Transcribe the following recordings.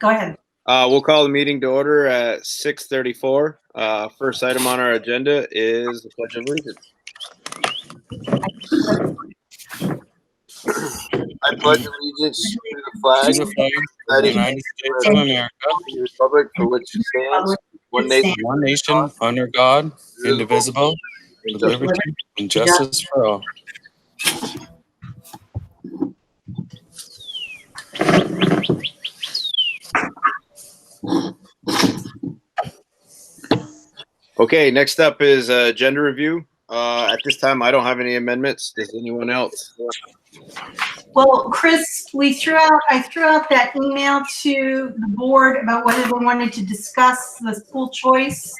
go ahead. We'll call the meeting to order at 6:34. First item on our agenda is the Pledge of Allegiance. I pledge allegiance to the flag of the United States of America, and the republic for which it stands, one nation, under God, indivisible, with liberty and justice for all. Okay, next up is agenda review. At this time, I don't have any amendments. Does anyone else? Well, Chris, I threw out that email to the board about whether they wanted to discuss the school choice.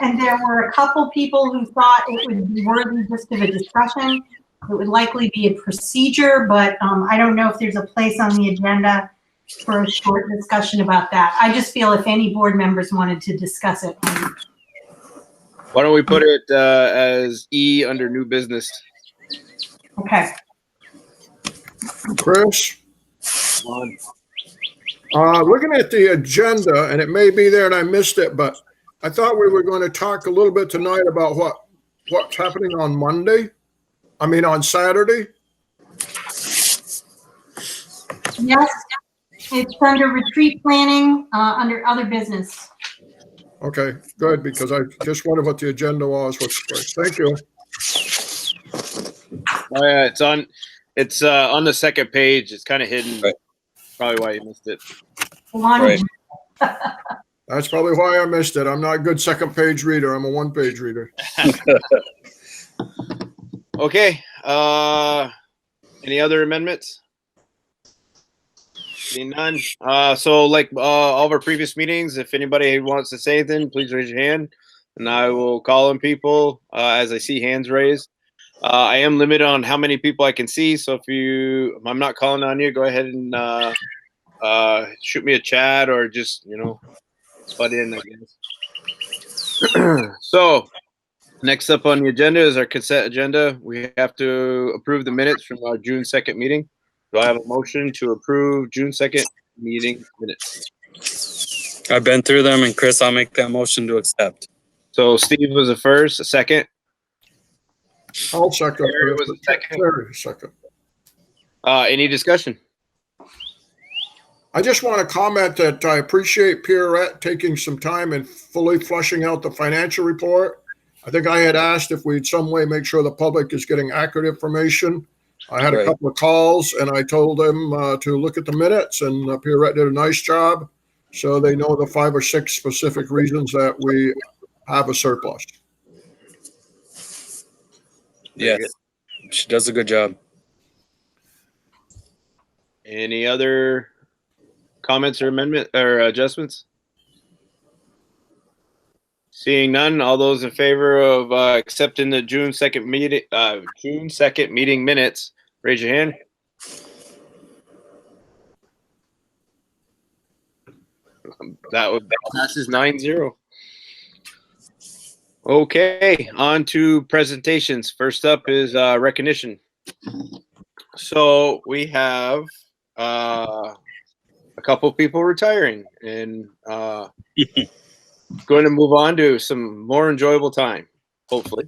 And there were a couple people who thought it would be worthy just of a discussion. It would likely be a procedure, but I don't know if there's a place on the agenda for a short discussion about that. I just feel if any board members wanted to discuss it. Why don't we put it as E under new business? Okay. Chris, looking at the agenda, and it may be there and I missed it, but I thought we were going to talk a little bit tonight about what's happening on Monday. I mean, on Saturday. Yes, it's under retreat planning, under other business. Okay, good, because I just wondered what the agenda was. Thank you. Oh yeah, it's on the second page. It's kind of hidden. Right. Probably why you missed it. Right. That's probably why I missed it. I'm not a good second page reader. I'm a one-page reader. Okay. Any other amendments? Seeing none. So like all of our previous meetings, if anybody wants to say anything, please raise your hand and I will call on people as I see hands raised. I am limited on how many people I can see. So if I'm not calling on you, go ahead and shoot me a chat or just, butt in, I guess. So next up on the agenda is our consent agenda. We have to approve the minutes from our June 2nd meeting. Do I have a motion to approve June 2nd meeting minutes? I've been through them, and Chris, I'll make that motion to accept. So Steve was the first, a second. I'll second. Terry was a second. Terry, second. Any discussion? I just want to comment that I appreciate Pierrette taking some time and fully fleshing out the financial report. I think I had asked if we'd some way make sure the public is getting accurate information. I had a couple of calls and I told them to look at the minutes, and Pierrette did a nice job. So they know the 5 or 6 specific reasons that we have a surplus. Yes, she does a good job. Any other comments or amendment or adjustments? Seeing none, all those in favor of accepting the June 2nd meeting minutes, raise your hand. That passes 9-0. Okay, on to presentations. First up is recognition. So we have a couple people retiring and going to move on to some more enjoyable time, hopefully.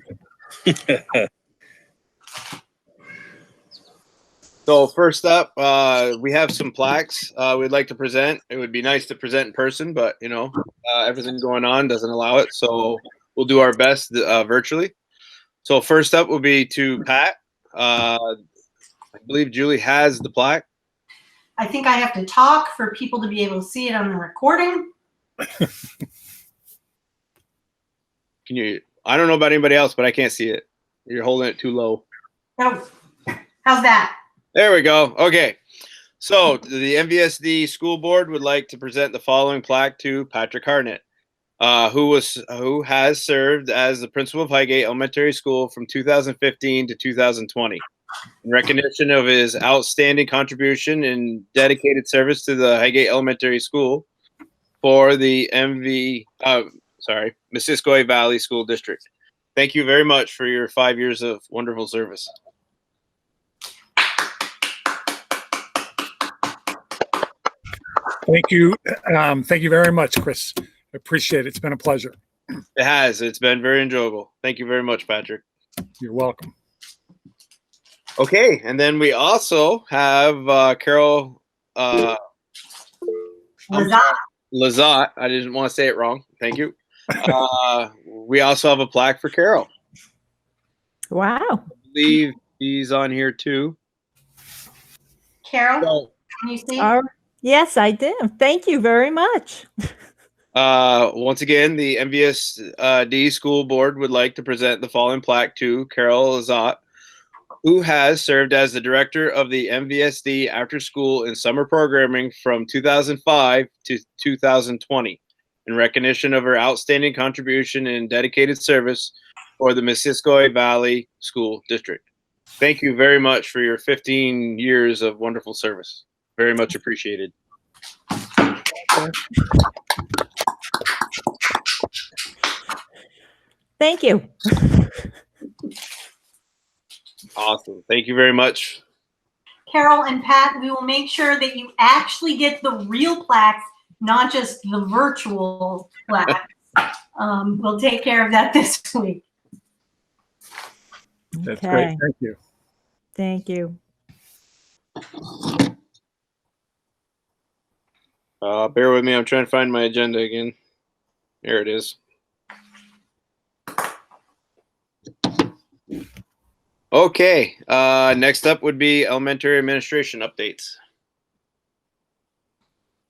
So first up, we have some plaques we'd like to present. It would be nice to present in person, but everything going on doesn't allow it. So we'll do our best virtually. So first up will be to Pat. I believe Julie has the plaque. I think I have to talk for people to be able to see it on the recording. Can you? I don't know about anybody else, but I can't see it. You're holding it too low. Oh, how's that? There we go. Okay. So the MVSD school board would like to present the following plaque to Patrick Harnett, who has served as the principal of Igate Elementary School from 2015 to 2020. In recognition of his outstanding contribution and dedicated service to the Igate Elementary School for the Missisquoi Valley School District. Thank you very much for your 5 years of wonderful service. Thank you. Thank you very much, Chris. I appreciate it. It's been a pleasure. It has. It's been very enjoyable. Thank you very much, Patrick. You're welcome. Okay, and then we also have Carol Lazat. I didn't want to say it wrong. Thank you. We also have a plaque for Carol. Wow. I believe she's on here too. Carol, can you see? Yes, I do. Thank you very much. Once again, the MVSD School Board would like to present the following plaque to Carol Lazat, who has served as the director of the MVSD After School and Summer Programming from 2005 to 2020, in recognition of her outstanding contribution and dedicated service for the Missisquoi Valley School District. Thank you very much for your 15 years of wonderful service. Very much appreciated. Thank you. Awesome. Thank you very much. Carol and Pat, we will make sure that you actually get the real plaques, not just the virtual plaques. We'll take care of that this week. That's Okay. great. Thank you. Thank you. Bear with me. I'm trying to find my agenda again. There it is. Okay. Next up would be elementary administration updates.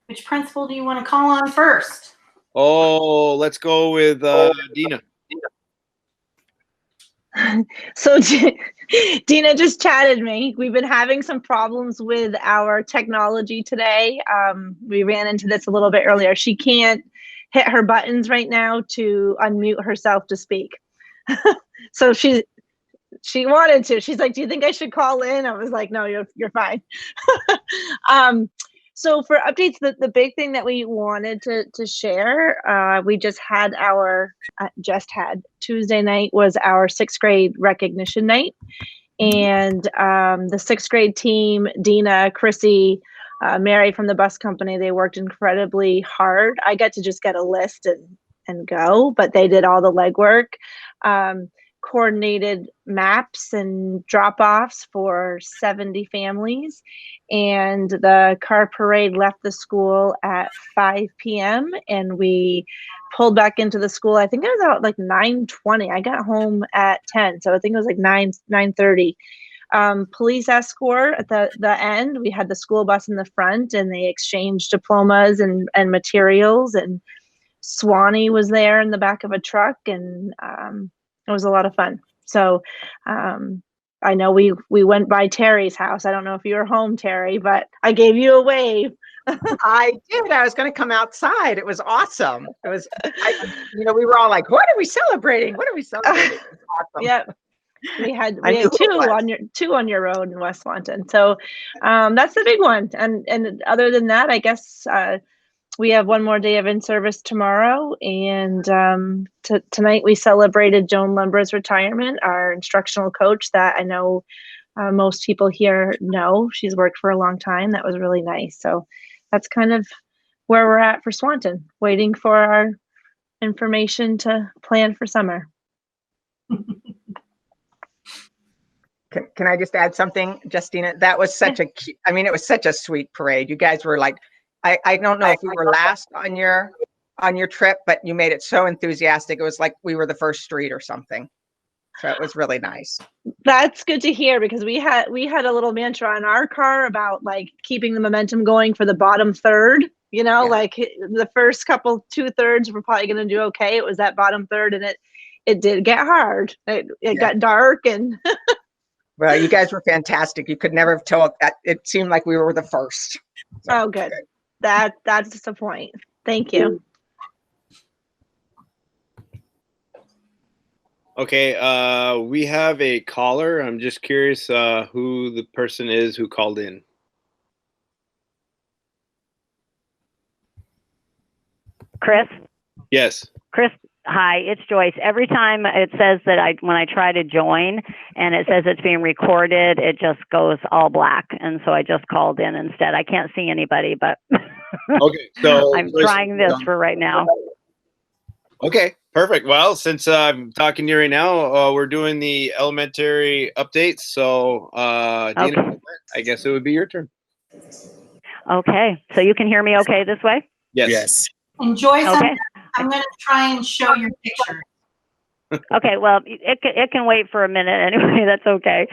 Which principal do you want to call on first? Oh, let's go with Dina. So Dina just chatted me. We've been having some problems with our technology today. We ran into this a little bit earlier. She can't hit her buttons right now to unmute herself to speak. So she wanted to. She's like, "Do you think I should call in?" I was like, "No, you're fine." So for updates, the big thing that we wanted to share, we just had Tuesday night was our 6th grade recognition night. And the 6th grade team, Dina, Chrissy, Mary from the bus company, they worked incredibly hard. I got to just get a list and go, but they did all the legwork. Coordinated maps and drop-offs for 70 families, and the car parade left the school at 5 p.m. and we pulled back into the school. I think it was about like 9:20. I got home at 10, so I think it was like 9:30. Police escort at the end. We had the school bus in the front, and they exchanged diplomas and materials, and Swanee was there in the back of a truck, and it was a lot of fun. So I know we went by Terry's house. I don't know if you were home, Terry, but I gave you a wave. I did. I was going to come outside. It was awesome. It was, we were all like, "What are we celebrating? What are we celebrating?" It was awesome. Yep. We had I knew two on your road in West Swanton. So that's the big one. And other than that, I guess we have one more day of in-service tomorrow, and tonight we celebrated Joan Lumber's retirement, our instructional coach that I know most people here know. She's worked for a long time. That was really nice. So that's kind of where we're at for Swanton, waiting for our information to plan for summer. Can I just add something, Justina? That was such a cute, it was such a sweet parade. You guys were like, I don't know if we were last on your trip, but you made it so enthusiastic. It was like we were the first street or something. So it was really nice. That's good to hear, because we had a little mantra in our car about like keeping the momentum going for the bottom third. Like the first couple 2/3 were probably going to do okay. It was that bottom third, and it did get hard. It got dark, and well, you guys were fantastic. You could never have told that. It seemed like we were the first. So, oh, good. That's the point. Thank you. Okay, we have a caller. I'm just curious who the person is who called in. Chris? Yes. Chris, hi, it's Joyce. Every time it says that when I try to join and it says it's being recorded, it just goes all black. And so I just called in instead. I can't see anybody, but Okay, so I'm trying this for right now. Okay, perfect. Well, since I'm talking to you right now, we're doing the elementary updates. So, Dina, Okay. I guess it would be your turn. Okay, so you can hear me okay this way? Yes. Yes. And Joyce, Okay. I'm going to try and show your picture. Okay, well, it can wait for a minute anyway. That's okay.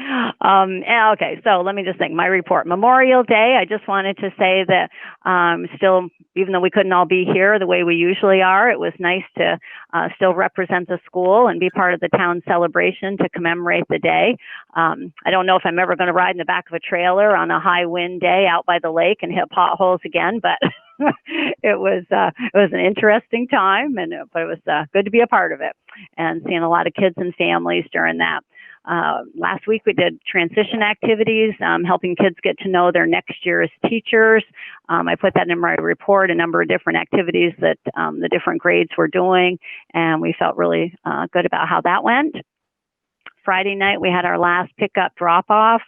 Okay, so let me just think. My report, Memorial Day. I just wanted to say that still, even though we couldn't all be here the way we usually are, it was nice to still represent the school and be part of the town celebration to commemorate the day. I don't know if I'm ever going to ride in the back of a trailer on a high wind day out by the lake and hit potholes again, but it was an interesting time, but it was good to be a part of it and seeing a lot of kids and families during that. Last week we did transition activities, helping kids get to know their next year's teachers. I put that in my report, a number of different activities that the different grades were doing, and we felt really good about how that went. Friday night we had our last pickup drop-off.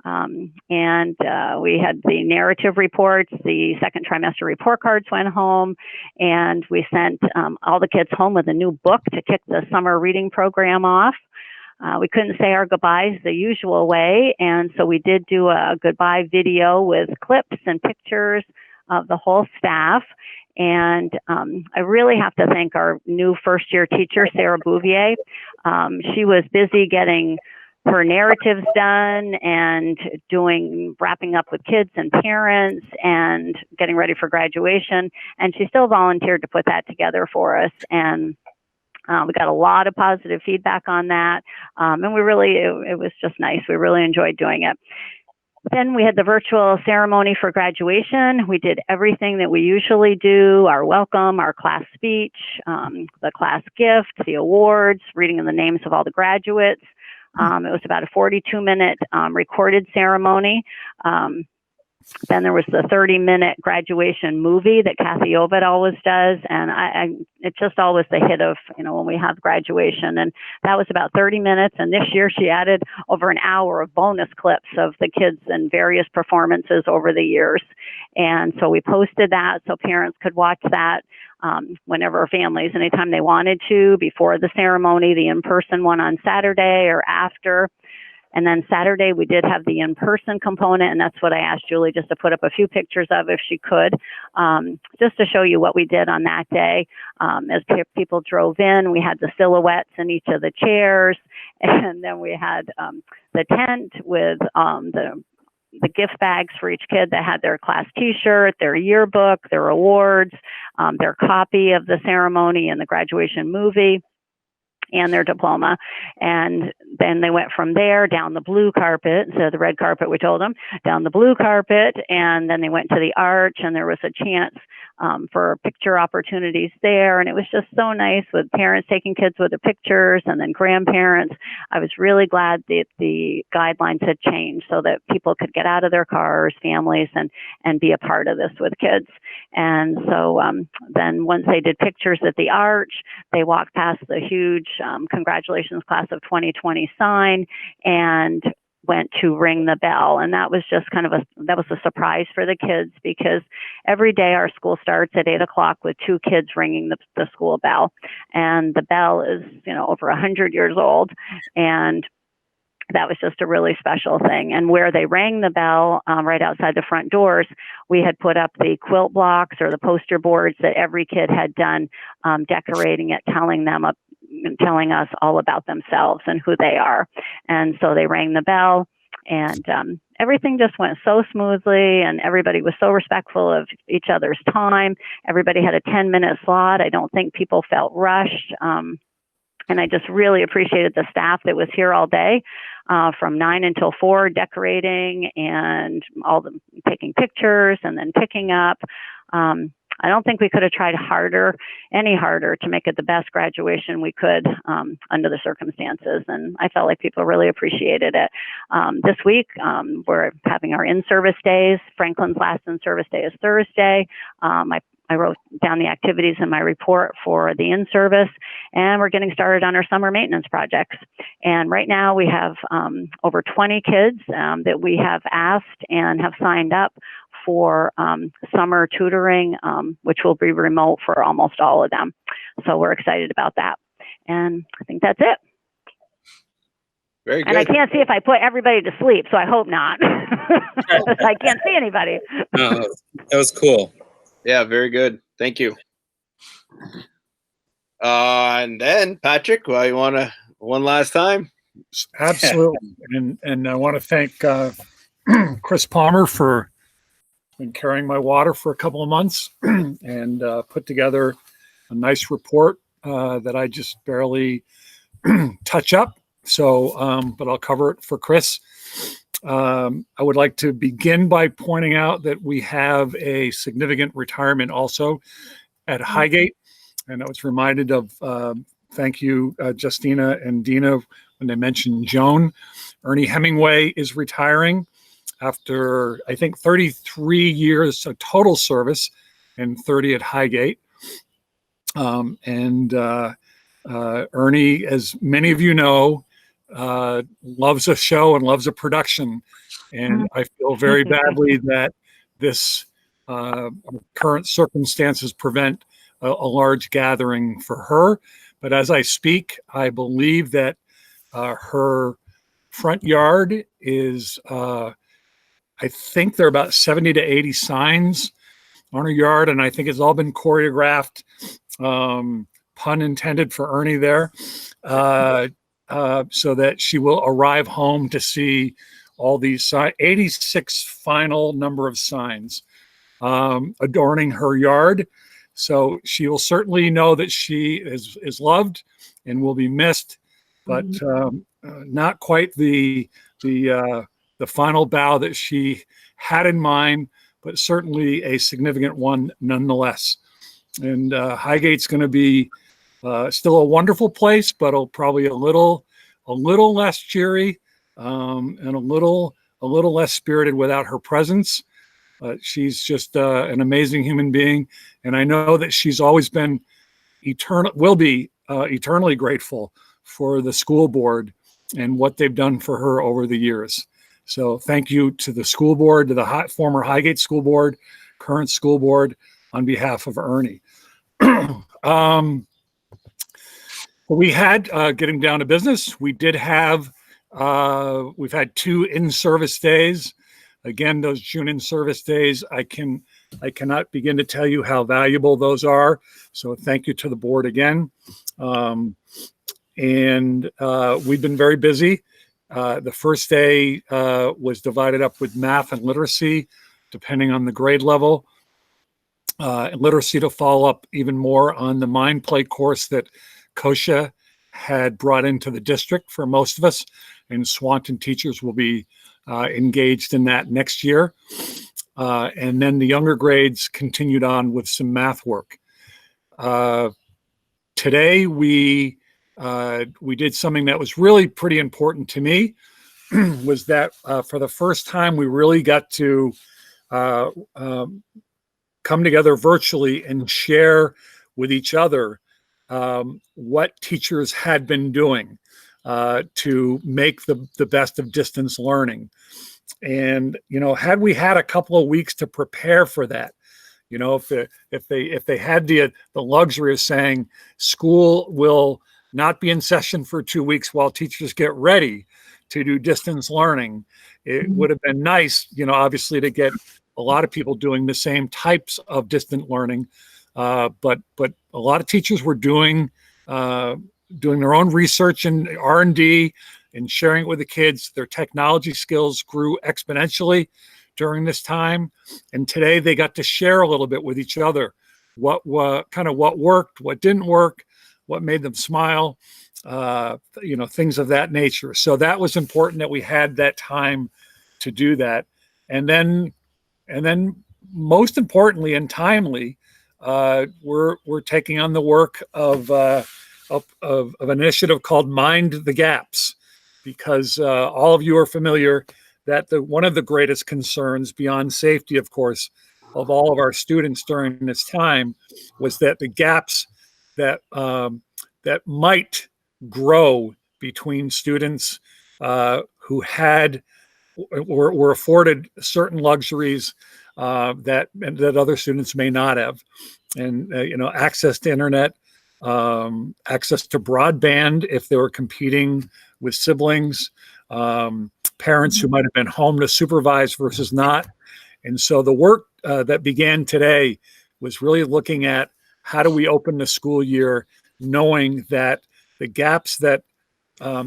And we had the narrative reports, the second trimester report cards went home, and we sent all the kids home with a new book to kick the summer reading program off. We couldn't say our goodbyes the usual way, and so we did do a goodbye video with clips and pictures of the whole staff. And I really have to thank our new first-year teacher, Sarah Bouvier. She was busy getting her narratives done and wrapping up with kids and parents and getting ready for graduation. And she still volunteered to put that together for us. And we got a lot of positive feedback on that. And it was just nice. We really enjoyed doing it. Then we had the virtual ceremony for graduation. We did everything that we usually do, our welcome, our class speech, the class gift, the awards, reading the names of all the graduates. It was about a 42-minute recorded ceremony. Then there was the 30-minute graduation movie that Kathy Ovid always does. And it's just always the hit of, when we have graduation. And that was about 30 minutes. And this year she added over an hour of bonus clips of the kids and various performances over the years. And so we posted that so parents could watch that whenever families, anytime they wanted to, before the ceremony, the in-person one on Saturday or after. And then Saturday, we did have the in-person component, and that's what I asked Julie just to put up a few pictures of if she could, just to show you what we did on that day. As people drove in, we had the silhouettes in each of the chairs, and then we had the tent with the gift bags for each kid that had their class t-shirt, their yearbook, their awards, their copy of the ceremony and the graduation movie, and their diploma. And then they went from there down the blue carpet, instead of the red carpet, we told them, down the blue carpet, and then they went to the arch, and there was a chance for picture opportunities there. And it was just so nice with parents taking kids with the pictures and then grandparents. I was really glad that the guidelines had changed so that people could get out of their cars, families, and be a part of this with kids. And so then once they did pictures at the arch, they walked past the huge congratulations class of 2020 sign and went to ring the bell. And that was just that was a surprise for the kids, because every day our school starts at 8:00 with 2 kids ringing the school bell. And the bell is, over 100 years old. And that was just a really special thing. And where they rang the bell, right outside the front doors, we had put up the quilt blocks or the poster boards that every kid had done, decorating it, telling us all about themselves and who they are. And so they rang the bell, and everything just went so smoothly, and everybody was so respectful of each other's time. Everybody had a 10-minute slot. I don't think people felt rushed. And I just really appreciated the staff that was here all day, from 9 until 4, decorating and taking pictures and then picking up. I don't think we could have tried any harder to make it the best graduation we could under the circumstances. And I felt like people really appreciated it. This week, we're having our in-service days. Franklin's last in-service day is Thursday. I wrote down the activities in my report for the in-service, and we're getting started on our summer maintenance projects. And right now we have over 20 kids that we have asked and have signed up for summer tutoring, which will be remote for almost all of them. So we're excited about that. And I think that's it. Very good. And I can't see if I put everybody to sleep, so I hope not. I can't see anybody. No, that was cool. Yeah, very good. Thank you. And then Patrick, well, you want to one last time? Absolutely. And I want to thank Chris Palmer for been carrying my water for a couple of months and put together a nice report that I just barely touch up. So, but I'll cover it for Chris. I would like to begin by pointing out that we have a significant retirement also at Highgate. And I was reminded of, thank you, Justina and Dina, when they mentioned Joan. Ernie Hemingway is retiring after, I think, 33 years of total service and 30 at Highgate. Ernie, as many of you know, loves a show and loves a production. And I feel very badly that this current circumstances prevent a large gathering for her. But as I speak, I believe that her front yard is, I think there are about 70 to 80 signs on her yard, and I think it's all been choreographed, pun intended for Ernie there, so that she will arrive home to see all these 86 final number of signs adorning her yard. So she will certainly know that she is loved and will be missed, but not quite the final bow that she had in mind, but certainly a significant one nonetheless. And Highgate's going to be still a wonderful place, but probably a little less cheery and a little less spirited without her presence. She's just an amazing human being, and I know that she's always been will be eternally grateful for the school board and what they've done for her over the years. So thank you to the school board, to the former Highgate School Board, current school board, on behalf of Ernie. We had, getting down to business, we did have, we've had 2 in-service days. Again, those June in-service days, I cannot begin to tell you how valuable those are. So thank you to the board again. We've been very busy. The first day was divided up with math and literacy, depending on the grade level. Literacy to follow up even more on the Mind Play course that Kosha had brought into the district for most of us, and Swanton teachers will be engaged in that next year. And then the younger grades continued on with some math work. Today we did something that was really pretty important to me, was that for the first time we really got to come together virtually and share with each other what teachers had been doing to make the best of distance learning. And, you know, had we had a couple of weeks to prepare for that, you know, if they had the luxury of saying school will not be in session for 2 weeks while teachers get ready to do distance learning, it would have been nice, you know, obviously to get a lot of people doing the same types of distant learning. But a lot of teachers were doing their own research and R&D and sharing it with the kids. Their technology skills grew exponentially during this time. And today they got to share a little bit with each other what worked, what didn't work, what made them smile, you know, things of that nature. So that was important that we had that time to do that. And then most importantly and timely, we're taking on the work of an initiative called Mind the Gaps, because all of you are familiar that one of the greatest concerns, beyond safety, of course, of all of our students during this time was that the gaps that might grow between students who were afforded certain luxuries that other students may not have. And, access to internet, access to broadband if they were competing with siblings, parents who might have been home to supervise versus not. And so the work that began today was really looking at how do we open the school year knowing that the gaps that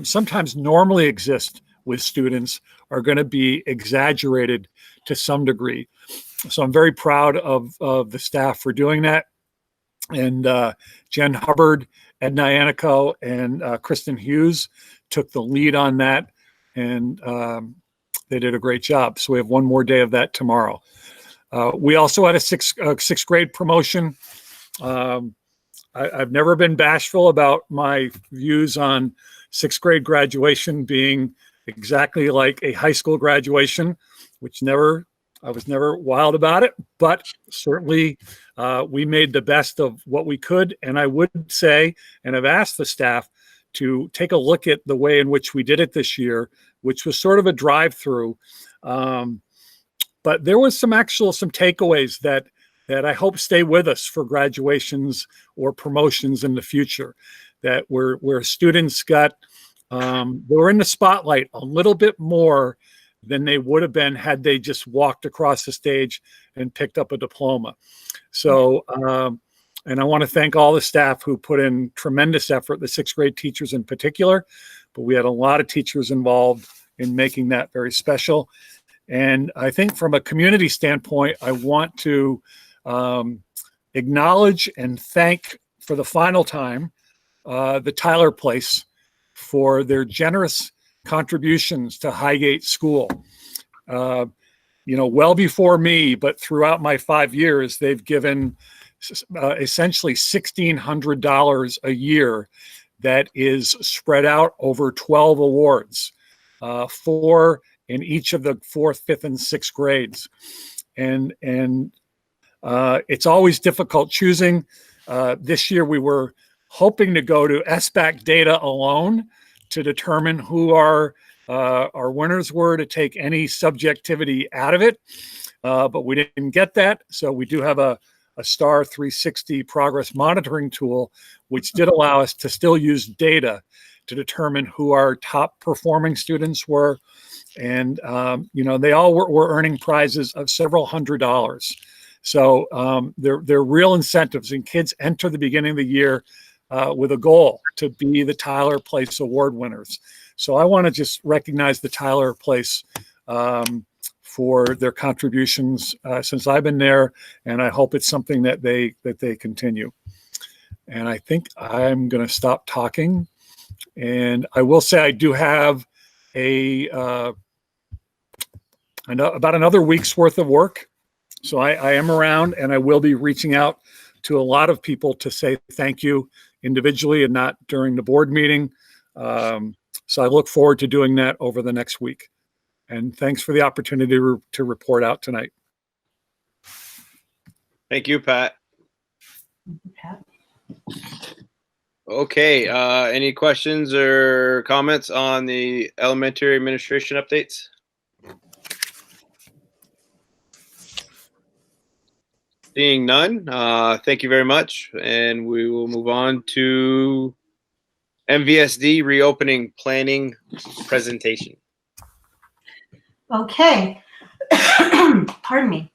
sometimes normally exist with students are going to be exaggerated to some degree. So I'm very proud of the staff for doing that. And Jen Hubbard, Edna Anico, and Kristen Hughes took the lead on that. And they did a great job. So we have one more day of that tomorrow. We also had a sixth grade promotion. I've never been bashful about my views on sixth grade graduation being exactly like a high school graduation, which I was never wild about it, but certainly we made the best of what we could. And I would say, and I've asked the staff to take a look at the way in which we did it this year, which was sort of a drive-through. But there was some takeaways that I hope stay with us for graduations or promotions in the future, that where students got, they were in the spotlight a little bit more than they would have been had they just walked across the stage and picked up a diploma. So, and I want to thank all the staff who put in tremendous effort, the sixth grade teachers in particular, but we had a lot of teachers involved in making that very special. And I think from a community standpoint, I want to acknowledge and thank for the final time the Tyler Place for their generous contributions to Highgate School. Well before me, but throughout my 5 years, they've given essentially $1,600 a year that is spread out over 12 awards, 4 in each of the 4th, 5th, and 6th grades. And it's always difficult choosing. This year we were hoping to go to SBAC data alone to determine who our winners were, to take any subjectivity out of it. But we didn't get that. So we do have a STAR 360 progress monitoring tool, which did allow us to still use data to determine who our top performing students were. And, they all were earning prizes of several $100s. So they're real incentives, and kids enter the beginning of the year with a goal to be the Tyler Place Award winners. So I want to just recognize the Tyler Place for their contributions since I've been there, and I hope it's something that they continue. And I think I'm going to stop talking. And I will say I do have about another week's worth of work. So I am around, and I will be reaching out to a lot of people to say thank you individually and not during the board meeting. So I look forward to doing that over the next week. And thanks for the opportunity to report out tonight. Thank you, Pat. Okay, any questions or comments on the elementary administration updates? Seeing none, thank you very much. And we will move on to MVSD reopening planning presentation. Okay. Pardon me.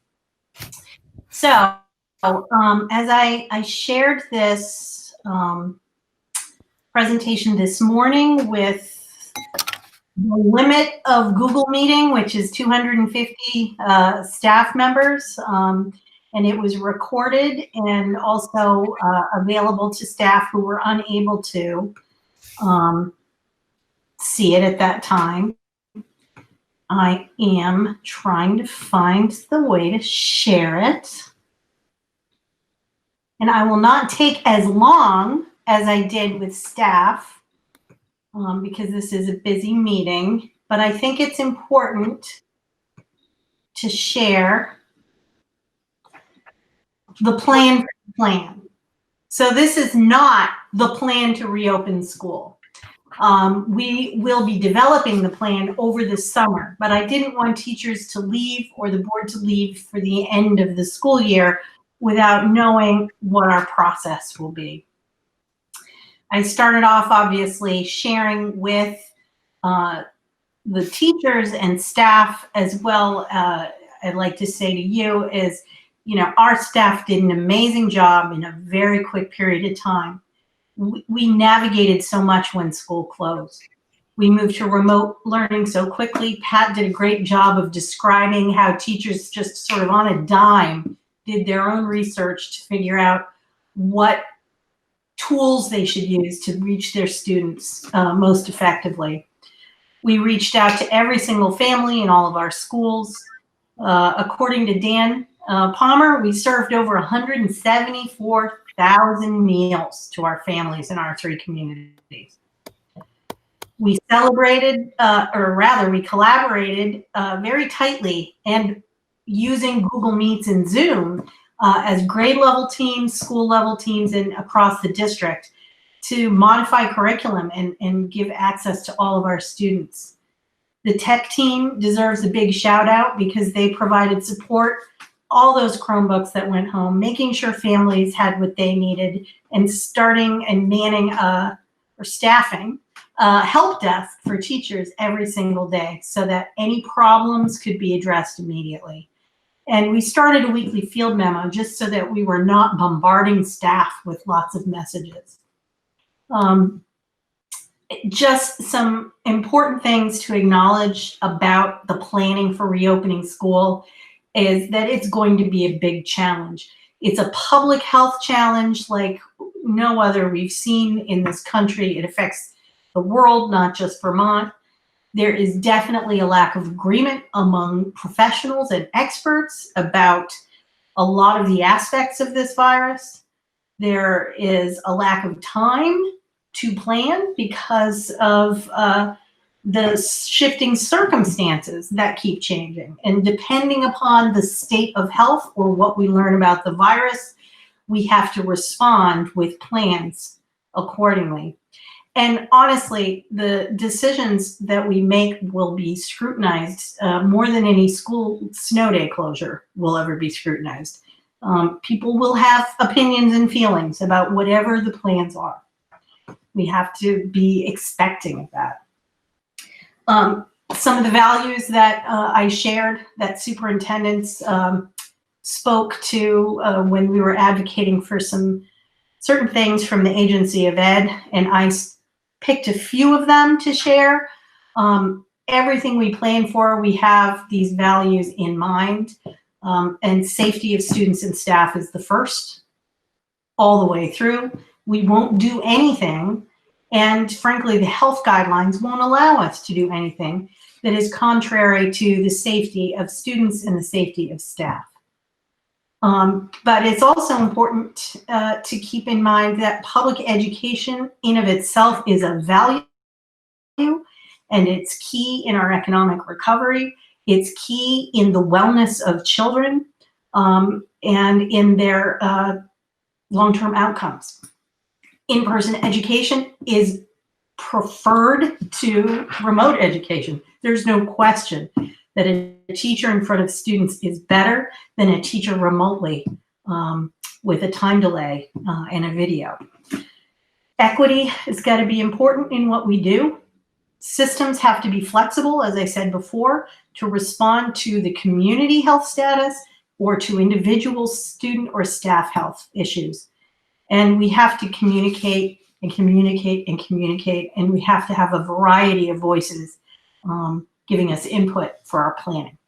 So, as I shared this presentation this morning with the limit of Google Meeting, which is 250 staff members, and it was recorded and also available to staff who were unable to see it at that time. I am trying to find the way to share it. And I will not take as long as I did with staff because this is a busy meeting, but I think it's important to share the plan. So this is not the plan to reopen school. We will be developing the plan over the summer, but I didn't want teachers to leave or the board to leave for the end of the school year without knowing what our process will be. I started off obviously sharing with the teachers and staff as well. I'd like to say to you is, our staff did an amazing job in a very quick period of time. We navigated so much when school closed. We moved to remote learning so quickly. Pat did a great job of describing how teachers just sort of on a dime did their own research to figure out what tools they should use to reach their students most effectively. We reached out to every single family in all of our schools. According to Dan Palmer, we served over 174,000 meals to our families in our 3 communities. We celebrated, we collaborated very tightly and using Google Meets and Zoom as grade level teams, school level teams, and across the district to modify curriculum and give access to all of our students. The tech team deserves a big shout out because they provided support, all those Chromebooks that went home, making sure families had what they needed, and starting and manning or staffing help desk for teachers every single day so that any problems could be addressed immediately. And we started a weekly field memo just so that we were not bombarding staff with lots of messages. Just some important things to acknowledge about the planning for reopening school is that it's going to be a big challenge. It's a public health challenge like no other we've seen in this country. It affects the world, not just Vermont. There is definitely a lack of agreement among professionals and experts about a lot of the aspects of this virus. There is a lack of time to plan because of the shifting circumstances that keep changing. And depending upon the state of health or what we learn about the virus, we have to respond with plans accordingly. And honestly, the decisions that we make will be scrutinized more than any school snow day closure will ever be scrutinized. People will have opinions and feelings about whatever the plans are. We have to be expecting of that. Some of the values that I shared that superintendents spoke to when we were advocating for some certain things from the Agency of Ed, and I picked a few of them to share. Everything we plan for, we have these values in mind, and safety of students and staff is the first all the way through. We won't do anything, and frankly, the health guidelines won't allow us to do anything that is contrary to the safety of students and the safety of staff. But it's also important to keep in mind that public education in of itself is a value, and it's key in our economic recovery. It's key in the wellness of children and in their long-term outcomes. In-person education is preferred to remote education. There's no question that a teacher in front of students is better than a teacher remotely with a time delay and a video. Equity has got to be important in what we do. Systems have to be flexible, as I said before, to respond to the community health status or to individual student or staff health issues. And we have to communicate and communicate and communicate, and we have to have a variety of voices giving us input for our planning.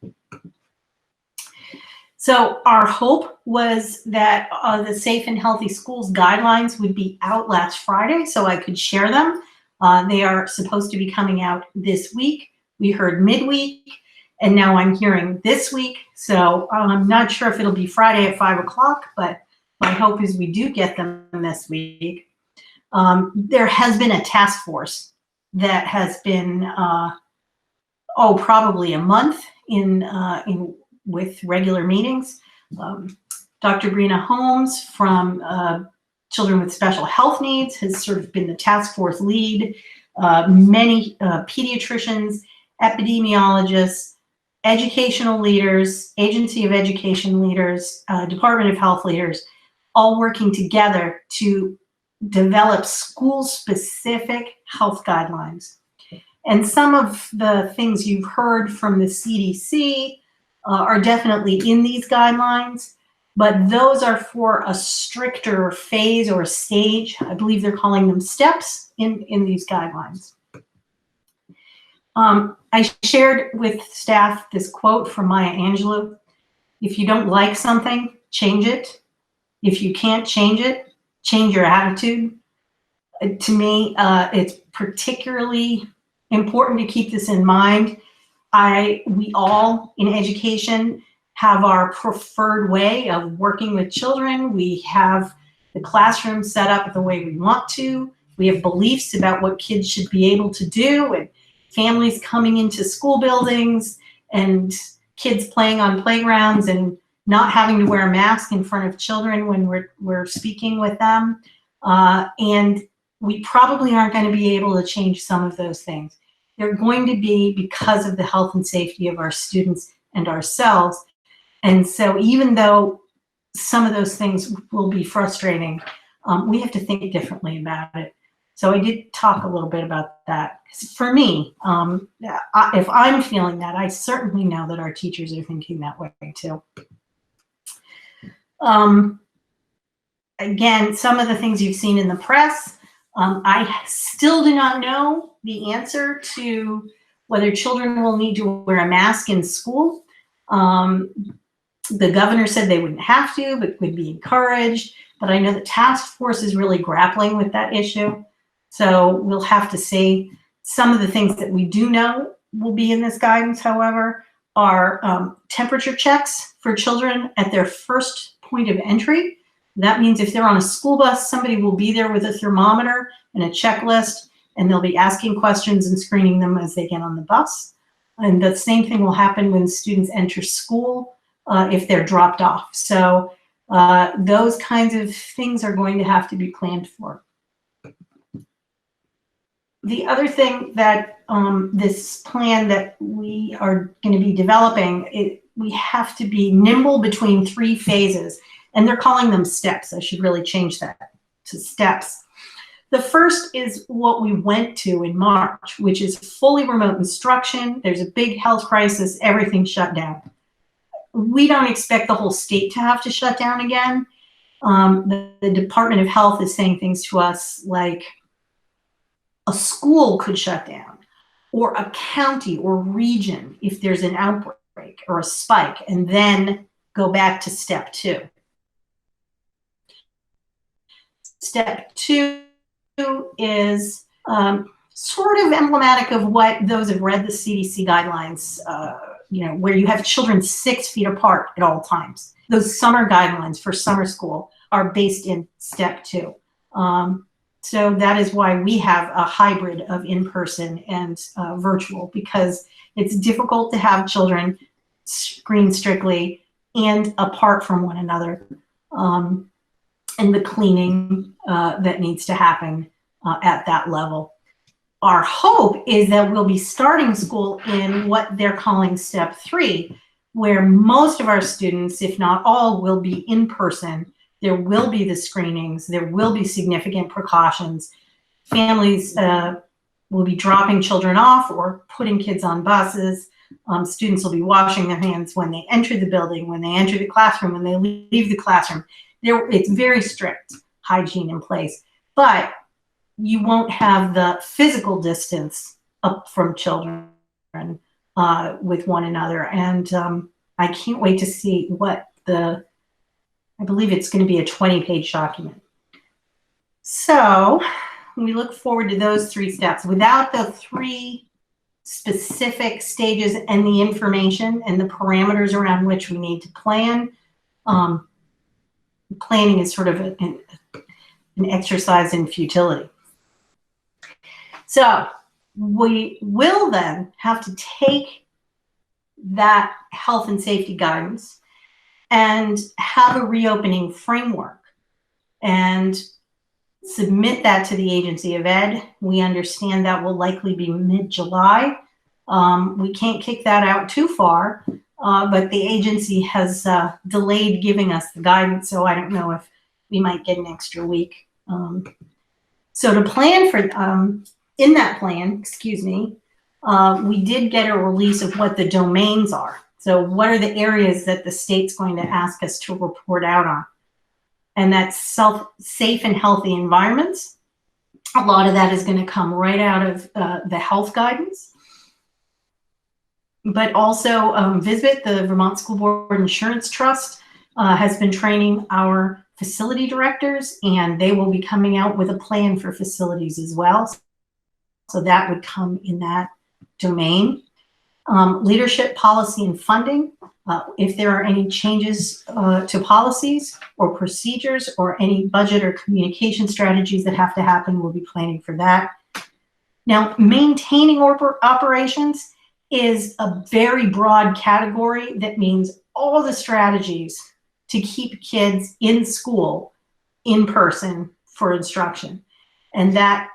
So our hope was that the Safe and Healthy Schools guidelines would be out last Friday so I could share them. They are supposed to be coming out this week. We heard midweek, and now I'm hearing this week. So I'm not sure if it'll be Friday at 5 o'clock, but my hope is we do get them this week. There has been a task force that has been, probably a month with regular meetings. Dr. Brina Holmes from Children with Special Health Needs has sort of been the task force lead many pediatricians, epidemiologists, educational leaders, Agency of Education leaders, Department of Health leaders, all working together to develop school-specific health guidelines. And some of the things you've heard from the CDC are definitely in these guidelines, but those are for a stricter phase or stage. I believe they're calling them steps in these guidelines. I shared with staff this quote from Maya Angelou: if you don't like something, change it. If you can't change it, change your attitude. To me, it's particularly important to keep this in mind. We all in education have our preferred way of working with children. We have the classroom set up the way we want to. We have beliefs about what kids should be able to do, and families coming into school buildings and kids playing on playgrounds and not having to wear a mask in front of children when we're speaking with them. And we probably aren't going to be able to change some of those things. They're going to be because of the health and safety of our students and ourselves. And so even though some of those things will be frustrating, we have to think differently about it. So I did talk a little bit about that. For me, if I'm feeling that, I certainly know that our teachers are thinking that way too. Again, some of the things you've seen in the press, I still do not know the answer to whether children will need to wear a mask in school. The governor said they wouldn't have to, but would be encouraged. But I know the task force is really grappling with that issue. So we'll have to see. Some of the things that we do know will be in this guidance, however, are temperature checks for children at their first point of entry. That means if they're on a school bus, somebody will be there with a thermometer and a checklist, and they'll be asking questions and screening them as they get on the bus. And the same thing will happen when students enter school if they're dropped off. So those kinds of things are going to have to be planned for. The other thing that this plan that we are going to be developing, we have to be nimble between 3 phases, and they're calling them steps. I should really change that to steps. The first is what we went to in March, which is fully remote instruction. There's a big health crisis, everything's shut down. We don't expect the whole state to have to shut down again. The Department of Health is saying things to us like, a school could shut down, or a county or region if there's an outbreak or a spike, and then go back to step 2. Step 2 is sort of emblematic of what those have read the CDC guidelines, where you have children 6 feet apart at all times. Those summer guidelines for summer school are based in step 2. So that is why we have a hybrid of in-person and virtual, because it's difficult to have children screened strictly and apart from one another, and the cleaning that needs to happen at that level. Our hope is that we'll be starting school in what they're calling step 3, where most of our students, if not all, will be in person. There will be the screenings. There will be significant precautions. Families will be dropping children off or putting kids on buses. Students will be washing their hands when they enter the building, when they enter the classroom, when they leave the classroom. It's very strict hygiene in place, but you won't have the physical distance up from children with one another. And I can't wait to see what I believe it's going to be a 20-page document. So we look forward to those 3 steps. Without the 3 specific stages and the information and the parameters around which we need to plan, planning is sort of an exercise in futility. So we will then have to take that health and safety guidance and have a reopening framework. And submit that to the Agency of Ed. We understand that will likely be mid-July. We can't kick that out too far, but the agency has delayed giving us the guidance, so I don't know if we might get an extra week. So to plan for, in that plan, excuse me, we did get a release of what the domains are. So what are the areas that the state's going to ask us to report out on? And that's safe and healthy environments. A lot of that is going to come right out of the health guidance. But also VISBIT, the Vermont School Board Insurance Trust, has been training our facility directors, and they will be coming out with a plan for facilities as well. So that would come in that domain. Leadership, policy, and funding. If there are any changes to policies or procedures or any budget or communication strategies that have to happen, we'll be planning for that. Now, maintaining operations is a very broad category that means all the strategies to keep kids in school in person for instruction. And that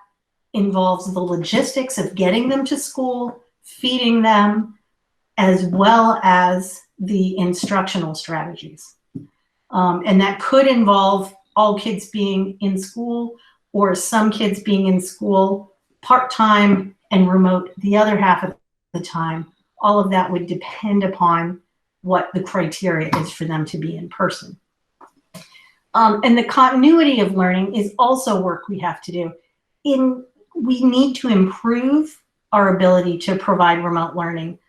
involves the logistics of getting them to school, feeding them, as well as the instructional strategies. And that could involve all kids being in school or some kids being in school part-time and remote the other half of the time. All of that would depend upon what the criteria is for them to be in person. And the continuity of learning is also work we have to do. We need to improve our ability to provide remote learning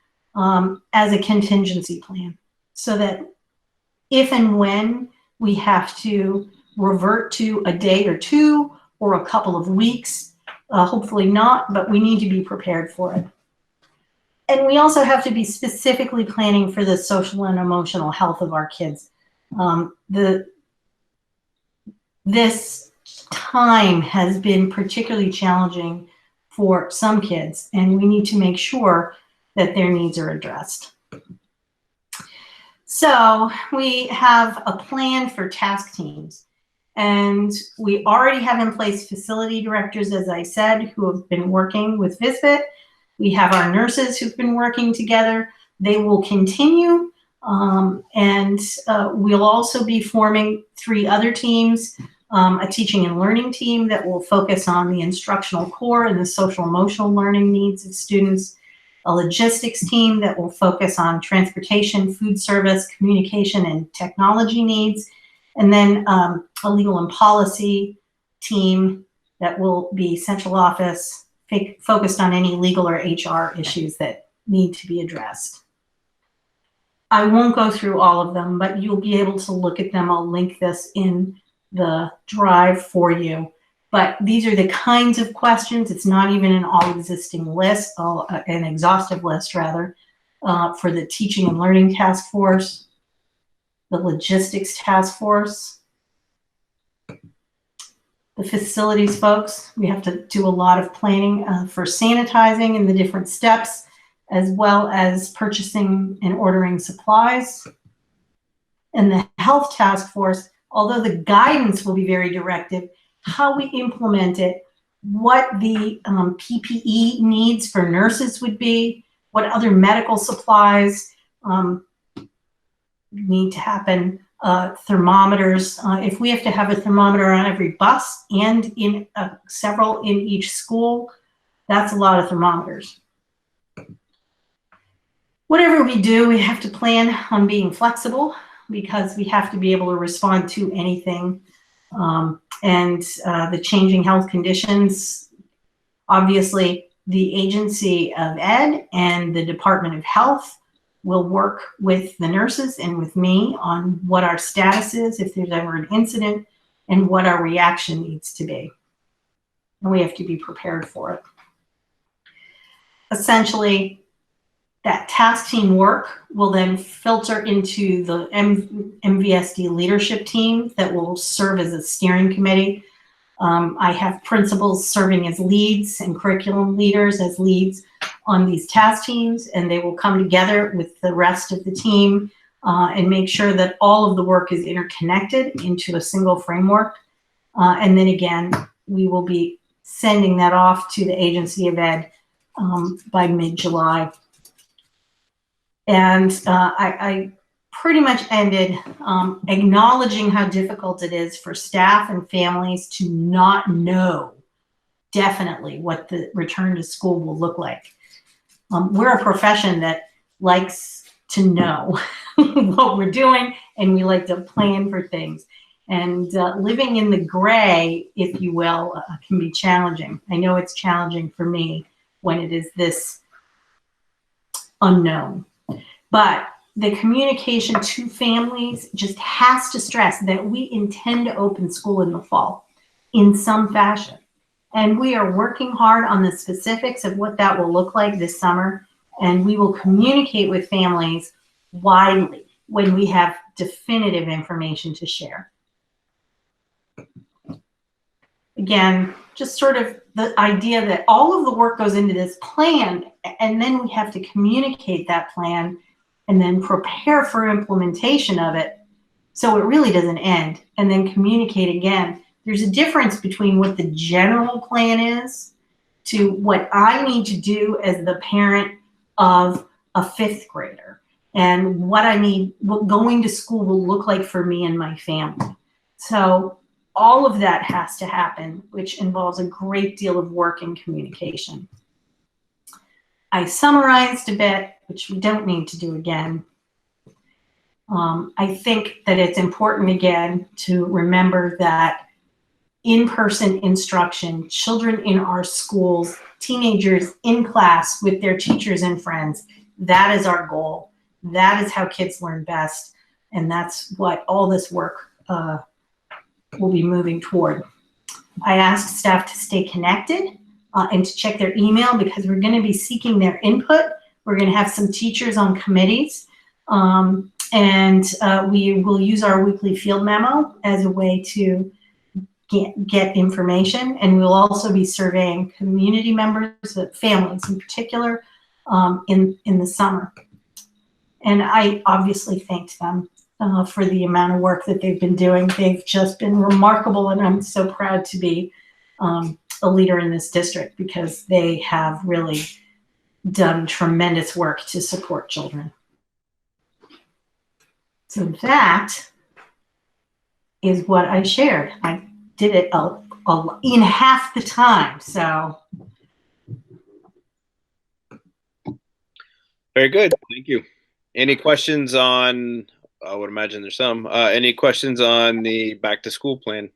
as a contingency plan, so that if and when we have to revert to a day or two or a couple of weeks, hopefully not, but we need to be prepared for it. And we also have to be specifically planning for the social and emotional health of our kids. This time has been particularly challenging for some kids, and we need to make sure that their needs are addressed. So we have a plan for task teams, and we already have in place facility directors, as I said, who have been working with VISBIT. We have our nurses who've been working together. They will continue, and we'll also be forming 3 other teams, a teaching and learning team that will focus on the instructional core and the social emotional learning needs of students, a logistics team that will focus on transportation, food service, communication, and technology needs, and then a legal and policy team that will be central office, focused on any legal or HR issues that need to be addressed. I won't go through all of them, but you'll be able to look at them. I'll link this in the drive for you. But these are the kinds of questions. It's not even an all-existing list, an exhaustive list, rather, for the Teaching and Learning Task Force, the Logistics Task Force, the facilities folks. We have to do a lot of planning for sanitizing and the different steps, as well as purchasing and ordering supplies. And the Health Task Force, although the guidance will be very directive, how we implement it, what the PPE needs for nurses would be, what other medical supplies need to happen, thermometers. If we have to have a thermometer on every bus and in several in each school, that's a lot of thermometers. Whatever we do, we have to plan on being flexible, because we have to be able to respond to anything. And the changing health conditions, obviously the Agency of Ed and the Department of Health will work with the nurses and with me on what our status is if there's ever an incident and what our reaction needs to be. And we have to be prepared for it. Essentially, that task team work will then filter into the MVSD leadership team that will serve as a steering committee. I have principals serving as leads and curriculum leaders as leads on these task teams, and they will come together with the rest of the team and make sure that all of the work is interconnected into a single framework. And then again, we will be sending that off to the Agency of Ed by mid-July. And I pretty much ended acknowledging how difficult it is for staff and families to not know definitely what the return to school will look like. We're a profession that likes to know what we're doing, and we like to plan for things. And living in the gray, if you will, can be challenging. I know it's challenging for me when it is this unknown. But the communication to families just has to stress that we intend to open school in the fall in some fashion. And we are working hard on the specifics of what that will look like this summer. And we will communicate with families widely when we have definitive information to share. Again, just sort of the idea that all of the work goes into this plan, and then we have to communicate that plan and then prepare for implementation of it so it really doesn't end, and then communicate again. There's a difference between what the general plan is to what I need to do as the parent of a 5th grader, and what I need, what going to school will look like for me and my family. So all of that has to happen, which involves a great deal of work and communication. I summarized a bit, which we don't need to do again. I think that it's important, again, to remember that in-person instruction, children in our schools, teenagers in class with their teachers and friends, that is our goal. That is how kids learn best. And that's what all this work will be moving toward. I asked staff to stay connected and to check their email, because we're going to be seeking their input. We're going to have some teachers on committees, and we will use our weekly field memo as a way to get information. And we'll also be surveying community members, families in particular, in the summer. And I obviously thanked them for the amount of work that they've been doing. They've just been remarkable, and I'm so proud to be a leader in this district, because they have really done tremendous work to support children. So that is what I shared. I did it in half the time, so. Very good. Thank you. Any questions on, I would imagine there's some, any questions on the back to school plan?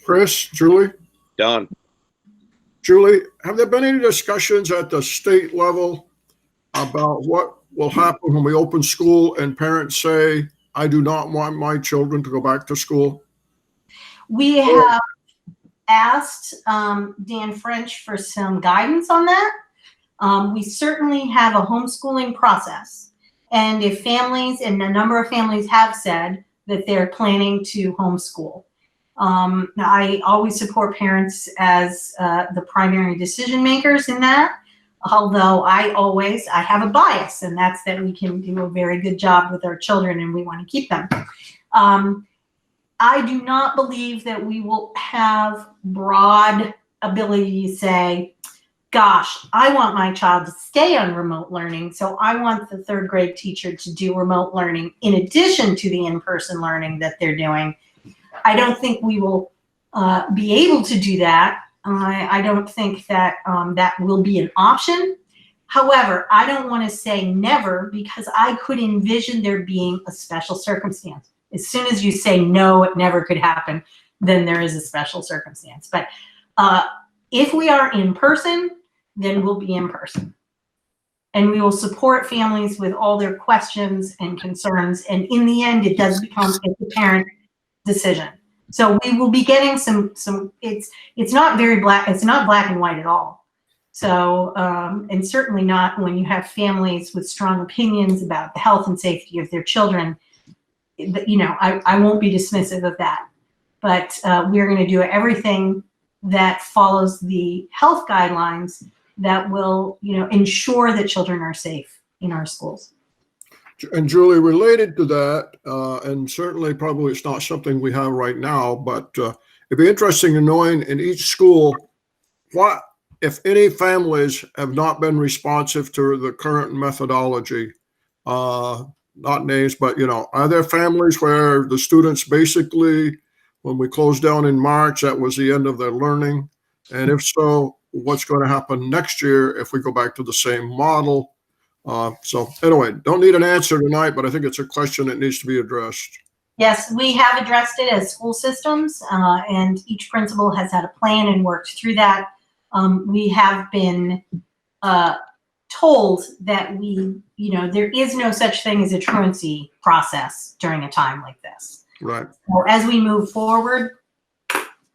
Chris, Julie? Don? Julie, have there been any discussions at the state level about what will happen when we open school and parents say, I do not want my children to go back to school? We have asked Dan French for some guidance on that. We certainly have a homeschooling process. And if families, and a number of families have said that they're planning to homeschool. Now, I always support parents as the primary decision makers in that, although I have a bias, and that's that we can do a very good job with our children and we want to keep them. I do not believe that we will have broad ability to say, gosh, I want my child to stay on remote learning, so I want the 3rd grade teacher to do remote learning in addition to the in-person learning that they're doing. I don't think we will be able to do that. I don't think that that will be an option. However, I don't want to say never, because I could envision there being a special circumstance. As soon as you say no, it never could happen, then there is a special circumstance. But if we are in person, then we'll be in person. And we will support families with all their questions and concerns. And in the end, it does become a parent decision. So we will be getting some it's not very black, it's not black and white at all. So, and certainly not when you have families with strong opinions about the health and safety of their children. You know, I won't be dismissive of that, but we're going to do everything that follows the health guidelines that will, you know, ensure that children are safe in our schools. And Julie, related to that, and certainly probably it's not something we have right now, but it'd be interesting in knowing in each school, what, if any, families have not been responsive to the current methodology. Not names, but, are there families where the students basically, when we closed down in March, that was the end of their learning? And if so, what's going to happen next year if we go back to the same model? So anyway, don't need an answer tonight, but I think it's a question that needs to be addressed. Yes, we have addressed it as school systems, and each principal has had a plan and worked through that. We have been told that there is no such thing as a truancy process during a time like this. Right. So as we move forward,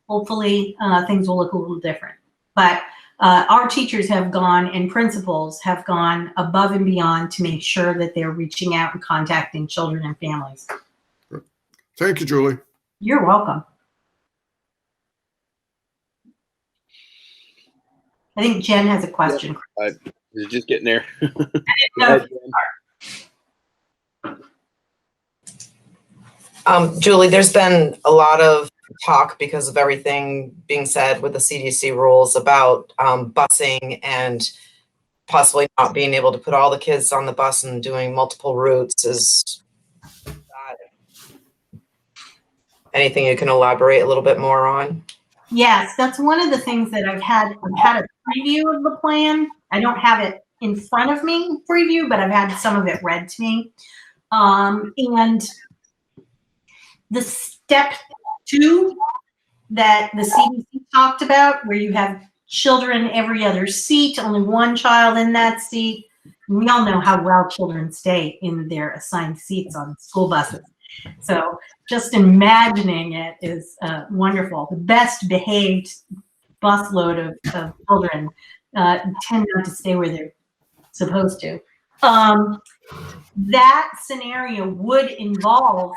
hopefully things will look a little different. But our teachers have gone and principals have gone above and beyond to make sure that they're reaching out and contacting children and families. Thank you, Julie. You're welcome. I think Jen has a question. You're just getting there. Julie, there's been a lot of talk because of everything being said with the CDC rules about busing and possibly not being able to put all the kids on the bus and doing multiple routes. Is that anything you can elaborate a little bit more on? Yes, that's one of the things that I've had a preview of the plan. I don't have it in front of me, preview, but I've had some of it read to me. And the step 2 that the CDC talked about, where you have children every other seat, only one child in that seat. We all know how well children stay in their assigned seats on school buses. So just imagining it is wonderful. The best behaved busload of children tend not to stay where they're supposed to. That scenario would involve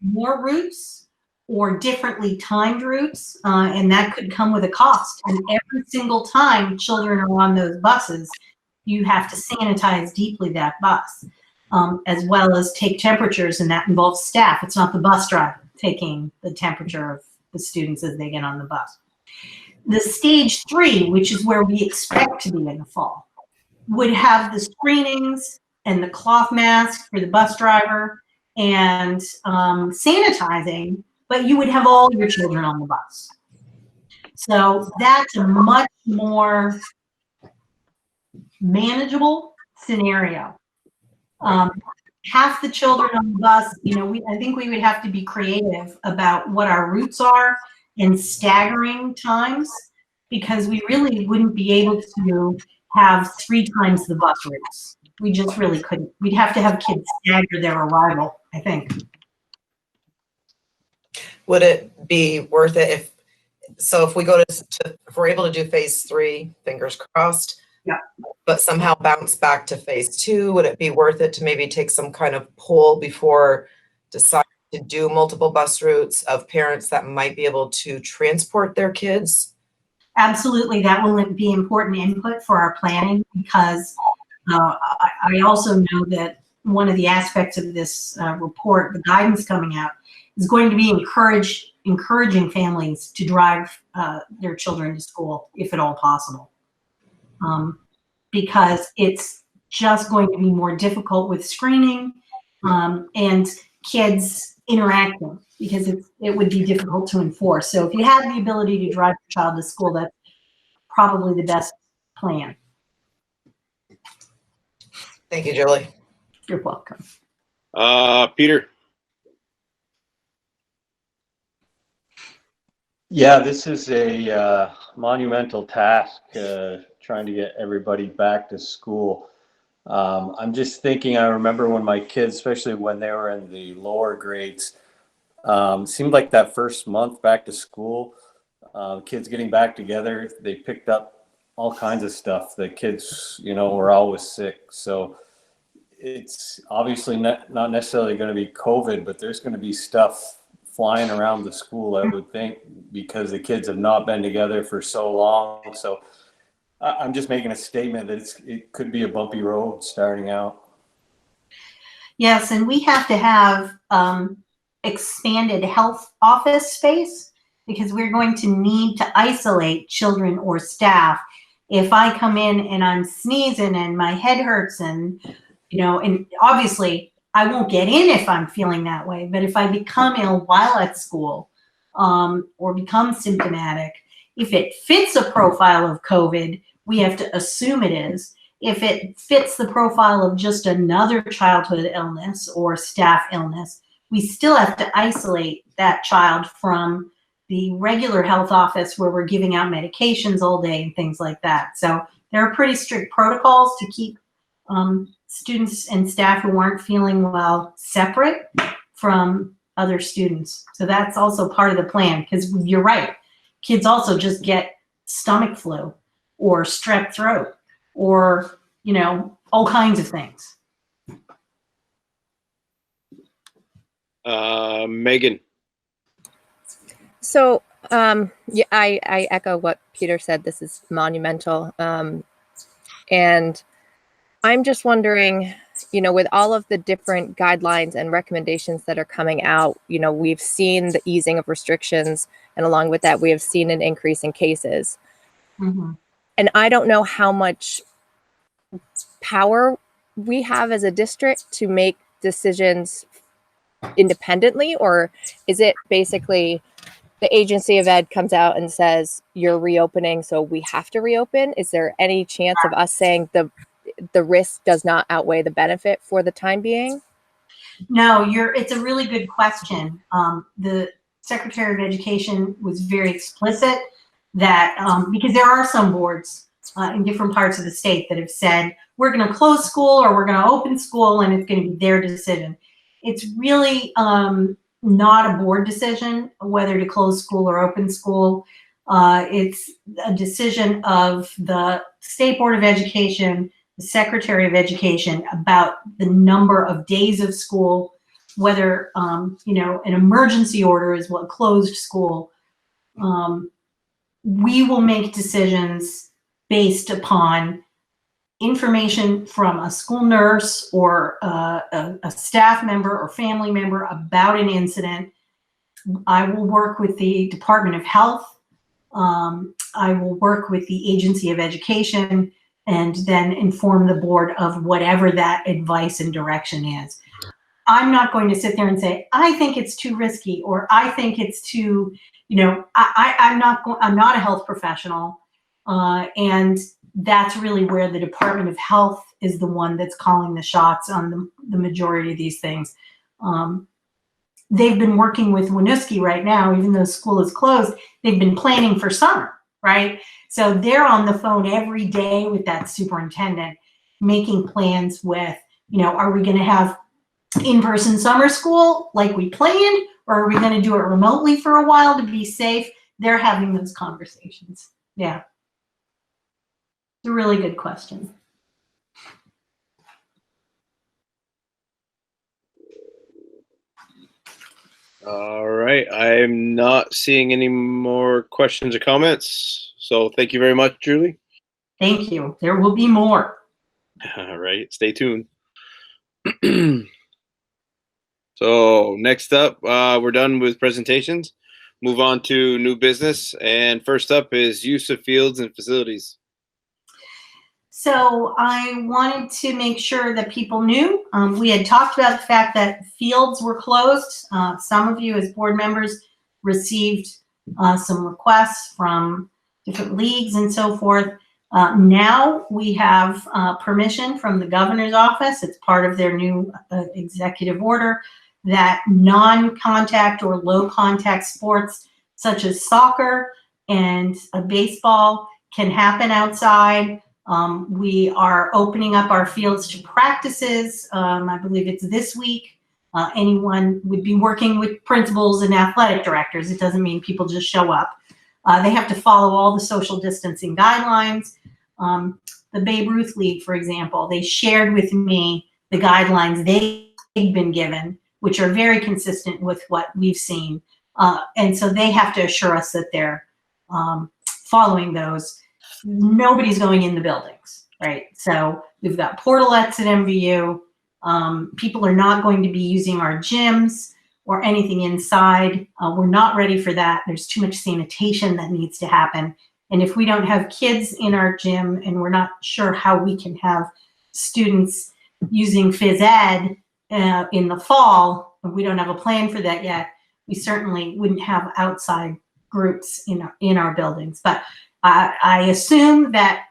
more routes or differently timed routes, and that could come with a cost. And every single time children are on those buses, you have to sanitize deeply that bus, as well as take temperatures, and that involves staff. It's not the bus driver taking the temperature of the students as they get on the bus. The stage 3, which is where we expect to be in the fall, would have the screenings and the cloth mask for the bus driver and sanitizing, but you would have all your children on the bus. So that's a much more manageable scenario. Half the children on the bus, I think we would have to be creative about what our routes are and staggering times, because we really wouldn't be able to have 3 times the bus routes. We just really couldn't. We'd have to have kids stagger their arrival, I think. Would it be worth it if we go if we're able to do phase 3, fingers crossed, but somehow bounce back to phase 2, would it be worth it to maybe take some kind of poll before deciding to do multiple bus routes of parents that might be able to transport their kids? Absolutely, that will be important input for our planning, because I also know that one of the aspects of this report, the guidance coming out, is going to be encouraging families to drive their children to school if at all possible. Because it's just going to be more difficult with screening and kids interacting, because it would be difficult to enforce. So if you have the ability to drive your child to school, that's probably the best plan. Thank you, Julie. You're welcome. Peter. Yeah, this is a monumental task, trying to get everybody back to school. I'm just thinking, I remember when my kids, especially when they were in the lower grades, seemed like that first month back to school, kids getting back together, they picked up all kinds of stuff. The kids, were always sick. So it's obviously not necessarily going to be COVID, but there's going to be stuff flying around the school, I would think, because the kids have not been together for so long. So I'm just making a statement that it could be a bumpy road starting out. Yes, and we have to have expanded health office space because we're going to need to isolate children or staff. If I come in and I'm sneezing and my head hurts and, and obviously I won't get in if I'm feeling that way, but if I become ill while at school or become symptomatic, if it fits a profile of COVID, we have to assume it is. If it fits the profile of just another childhood illness or staff illness, we still have to isolate that child from the regular health office where we're giving out medications all day and things like that. So there are pretty strict protocols to keep students and staff who aren't feeling well separate from other students. So that's also part of the plan, because you're right. Kids also just get stomach flu or strep throat or, all kinds of things. Megan. So, yeah, I echo what Peter said. This is monumental. And I'm just wondering, with all of the different guidelines and recommendations that are coming out, we've seen the easing of restrictions, and along with that, we have seen an increase in cases. Mm-hmm. And I don't know how much power we have as a district to make decisions independently, or is it basically the agency of ed comes out and says you're reopening, so we have to reopen? Is there any chance of us saying the risk does not outweigh the benefit for the time being? No, it's a really good question. The Secretary of Education was very explicit that because there are some boards in different parts of the state that have said we're going to close school or we're going to open school, and it's going to be their decision. It's really not a board decision whether to close school or open school. It's a decision of the State Board of Education, the Secretary of Education, about the number of days of school, whether an emergency order is what closed school. We will make decisions based upon information from a school nurse or a staff member or family member about an incident. I will work with the Department of Health. I will work with the Agency of Education and then inform the board of whatever that advice and direction is. I'm not going to sit there and say, I think it's too risky, or I think it's too, I'm not a health professional. And that's really where the Department of Health is the one that's calling the shots on the majority of these things. They've been working with Winooski right now, even though school is closed. They've been planning for summer, right? So they're on the phone every day with that superintendent, making plans with, are we going to have in-person summer school like we planned, or are we going to do it remotely for a while to be safe? They're having those conversations. Yeah. It's a really good question. All right. I'm not seeing any more questions or comments. So thank you very much, Julie. Thank you. There will be more. All right. Stay tuned. So next up, we're done with presentations. Move on to new business. And first up is use of fields and facilities. So I wanted to make sure that people knew. We had talked about the fact that fields were closed. Some of you as board members received some requests from different leagues and so forth. Now we have permission from the governor's office. It's part of their new executive order that non-contact or low-contact sports such as soccer and baseball can happen outside. We are opening up our fields to practices. I believe it's this week. Anyone would be working with principals and athletic directors. It doesn't mean people just show up. They have to follow all the social distancing guidelines. The Babe Ruth League, for example, they shared with me the guidelines they've been given, which are very consistent with what we've seen. And so they have to assure us that they're following those. Nobody's going in the buildings, right? So we've got portalettes at MVU. People are not going to be using our gyms or anything inside. We're not ready for that. There's too much sanitation that needs to happen. And if we don't have kids in our gym and we're not sure how we can have students using phys ed in the fall, and we don't have a plan for that yet, we certainly wouldn't have outside groups in our buildings. But I assume that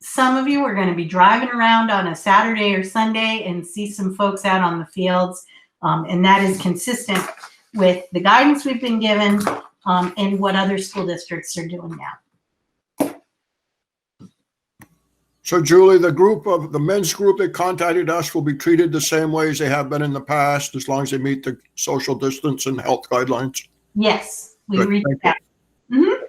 some of you are going to be driving around on a Saturday or Sunday and see some folks out on the fields. And that is consistent with the guidance we've been given and what other school districts are doing now. So Julie, the men's group that contacted us will be treated the same way as they have been in the past, as long as they meet the social distance and health guidelines? Yes, we Good, reached thank you. out.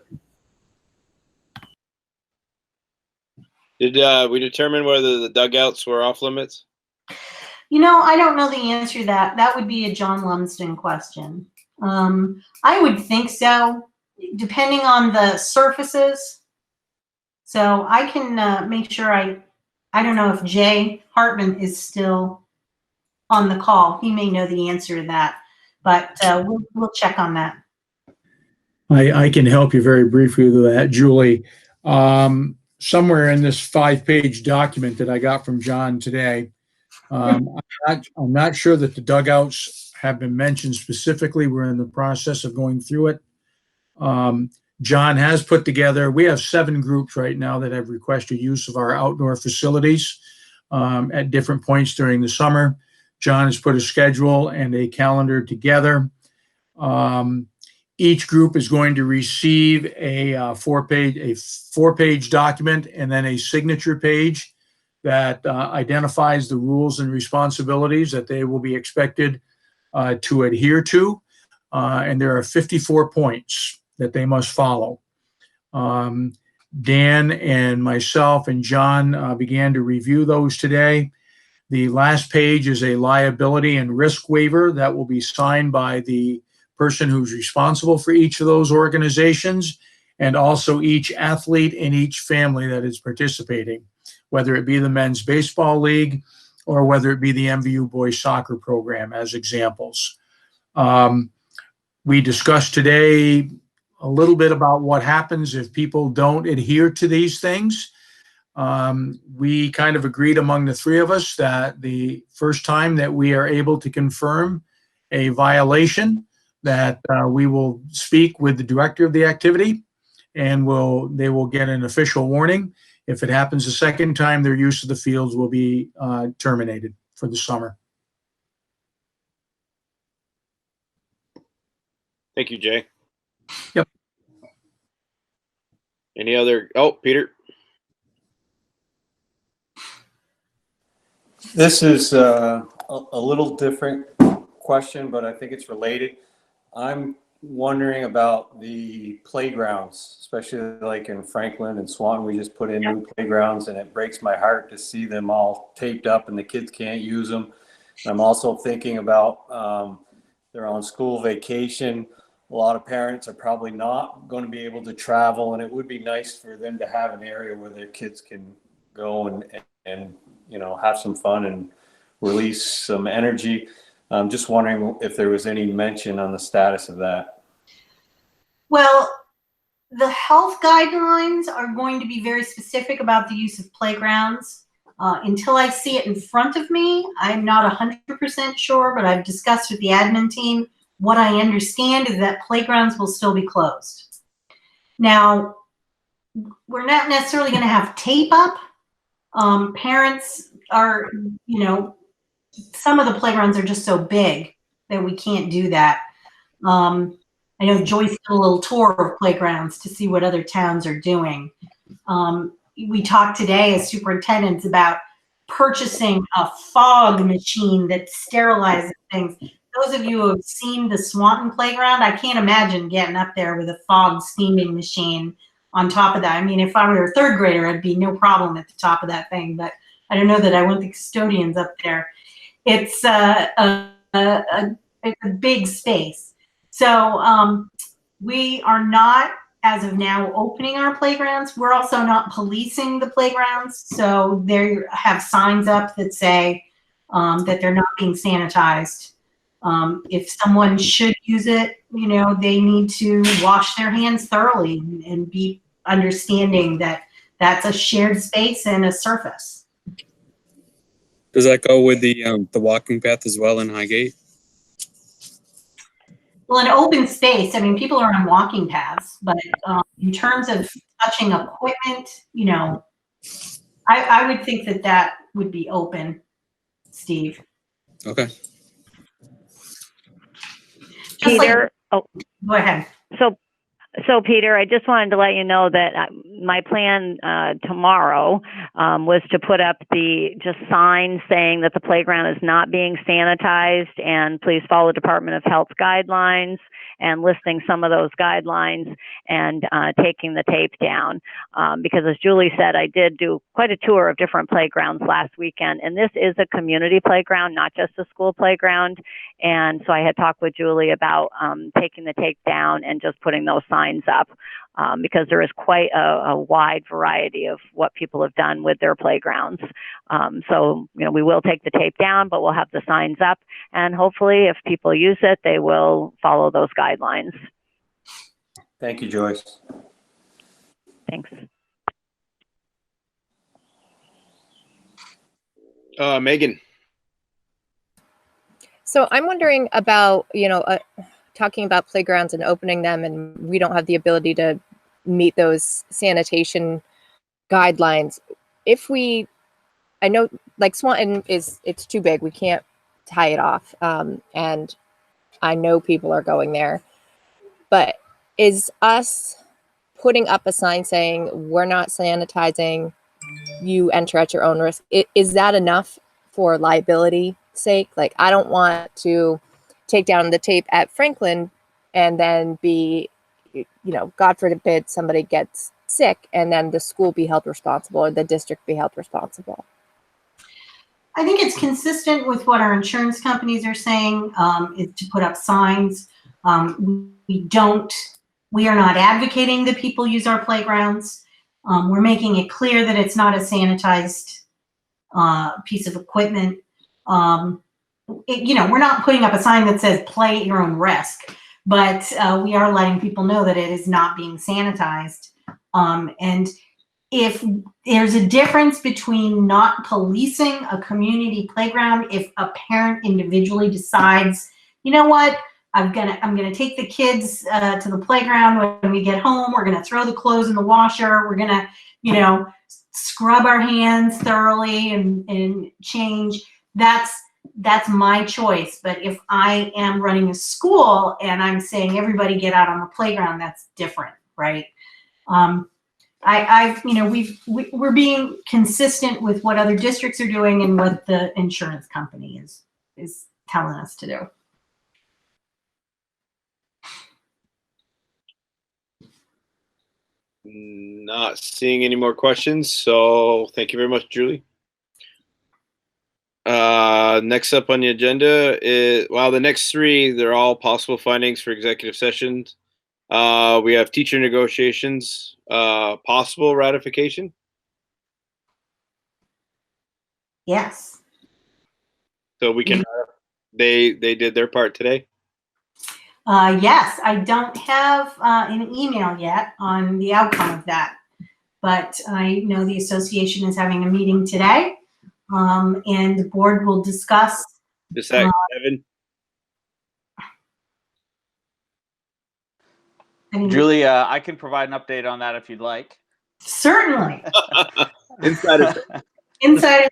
Did we determine whether the dugouts were off limits? You know, I don't know the answer to that. That would be a John Lumsden question. I would think so, depending on the surfaces. So I can make sure I don't know if Jay Hartman is still on the call. He may know the answer to that, but we'll check on that. I can help you very briefly with that, Julie. Somewhere in this 5-page document that I got from John today, I'm not sure that the dugouts have been mentioned specifically. We're in the process of going through it. John has put together, we have 7 groups right now that have requested use of our outdoor facilities at different points during the summer. John has put a schedule and a calendar together. Each group is going to receive a 4-page document and then a signature page that identifies the rules and responsibilities that they will be expected to adhere to. And there are 54 points that they must follow. Dan and myself and John began to review those today. The last page is a liability and risk waiver that will be signed by the person who's responsible for each of those organizations, and also each athlete and each family that is participating, whether it be the men's baseball league or whether it be the MVU boys soccer program as examples. We discussed today a little bit about what happens if people don't adhere to these things. We kind of agreed among the 3 of us that the first time that we are able to confirm a violation, that we will speak with the director of the activity and they will get an official warning. If it happens a second time, their use of the fields will be terminated for the summer. Thank you, Jay. Yep. Any other? Oh, Peter. This is a little different question, but I think it's related. I'm wondering about the playgrounds, especially like in Franklin and Swanton. We just put in new playgrounds, and it breaks my heart to see them all taped up and the kids can't use them. And I'm also thinking about they're on school vacation. A lot of parents are probably not going to be able to travel, and it would be nice for them to have an area where their kids can go and you know, have some fun and release some energy. I'm just wondering if there was any mention on the status of that. Well, the health guidelines are going to be very specific about the use of playgrounds. Until I see it in front of me, I'm not 100% sure, but I've discussed with the admin team. What I understand is that playgrounds will still be closed. Now, we're not necessarily going to have tape up. Parents are, you know, some of the playgrounds are just so big that we can't do that. I know Joyce did a little tour of playgrounds to see what other towns are doing. We talked today as superintendents about purchasing a fog machine that sterilizes things. Those of you who have seen the Swanton playground, I can't imagine getting up there with a fog steaming machine on top of that. I mean, if I were a 3rd grader, I'd be no problem at the top of that thing, but I don't know that I want the custodians up there. It's a big space. So we are not, as of now, opening our playgrounds. We're also not policing the playgrounds. So they have signs up that say, that they're not being sanitized. If someone should use it, you know, they need to wash their hands thoroughly and be understanding that that's a shared space and a surface. Does that go with the walking path as well in Highgate? Well, an open space, I mean, people are on walking paths, but in terms of touching equipment, you know, I would think that that would be open, Steve. Okay. Just like- Peter, Go ahead. So Peter, I just wanted to let you know that my plan tomorrow was to put up just signs saying that the playground is not being sanitized and please follow Department of Health guidelines, and listing some of those guidelines and taking the tape down. Because as Julie said, I did do quite a tour of different playgrounds last weekend, and this is a community playground, not just a school playground. And so I had talked with Julie about taking the tape down and just putting those signs up, because there is quite a wide variety of what people have done with their playgrounds. So, you know, we will take the tape down, but we'll have the signs up, and hopefully if people use it, they will follow those guidelines. Thank you, Joyce. Thanks. Megan. So I'm wondering about, you know, talking about playgrounds and opening them, and we don't have the ability to meet those sanitation guidelines. I know like Swanton it's too big. We can't tie it off. And I know people are going there, but is us putting up a sign saying we're not sanitizing, you enter at your own risk, is that enough for liability sake? Like, I don't want to take down the tape at Franklin and then be, you know, God forbid somebody gets sick and then the school be held responsible or the district be held responsible. I think it's consistent with what our insurance companies are saying, is to put up signs. We are not advocating that people use our playgrounds. We're making it clear that it's not a sanitized piece of equipment. You know, we're not putting up a sign that says play at your own risk, but we are letting people know that it is not being sanitized. And if there's a difference between not policing a community playground, if a parent individually decides, you know what, I'm gonna take the kids to the playground when we get home, we're gonna throw the clothes in the washer, we're gonna, you know, scrub our hands thoroughly and change, that's my choice. But if I am running a school and I'm saying everybody get out on the playground, that's different, right? You know, we're being consistent with what other districts are doing and what the insurance company is telling us to do. Not seeing any more questions, so thank you very much, Julie. Next up on the agenda is, well, the next three, they're all possible findings for executive sessions. We have teacher negotiations, possible ratification. Yes. So we can, they did their part today. Yes, I don't have an email yet on the outcome of that, but I know the association is having a meeting today, and the board will discuss. Is that Kevin? Julie, I can provide an update on that if you'd like. Certainly. Insider. Insider.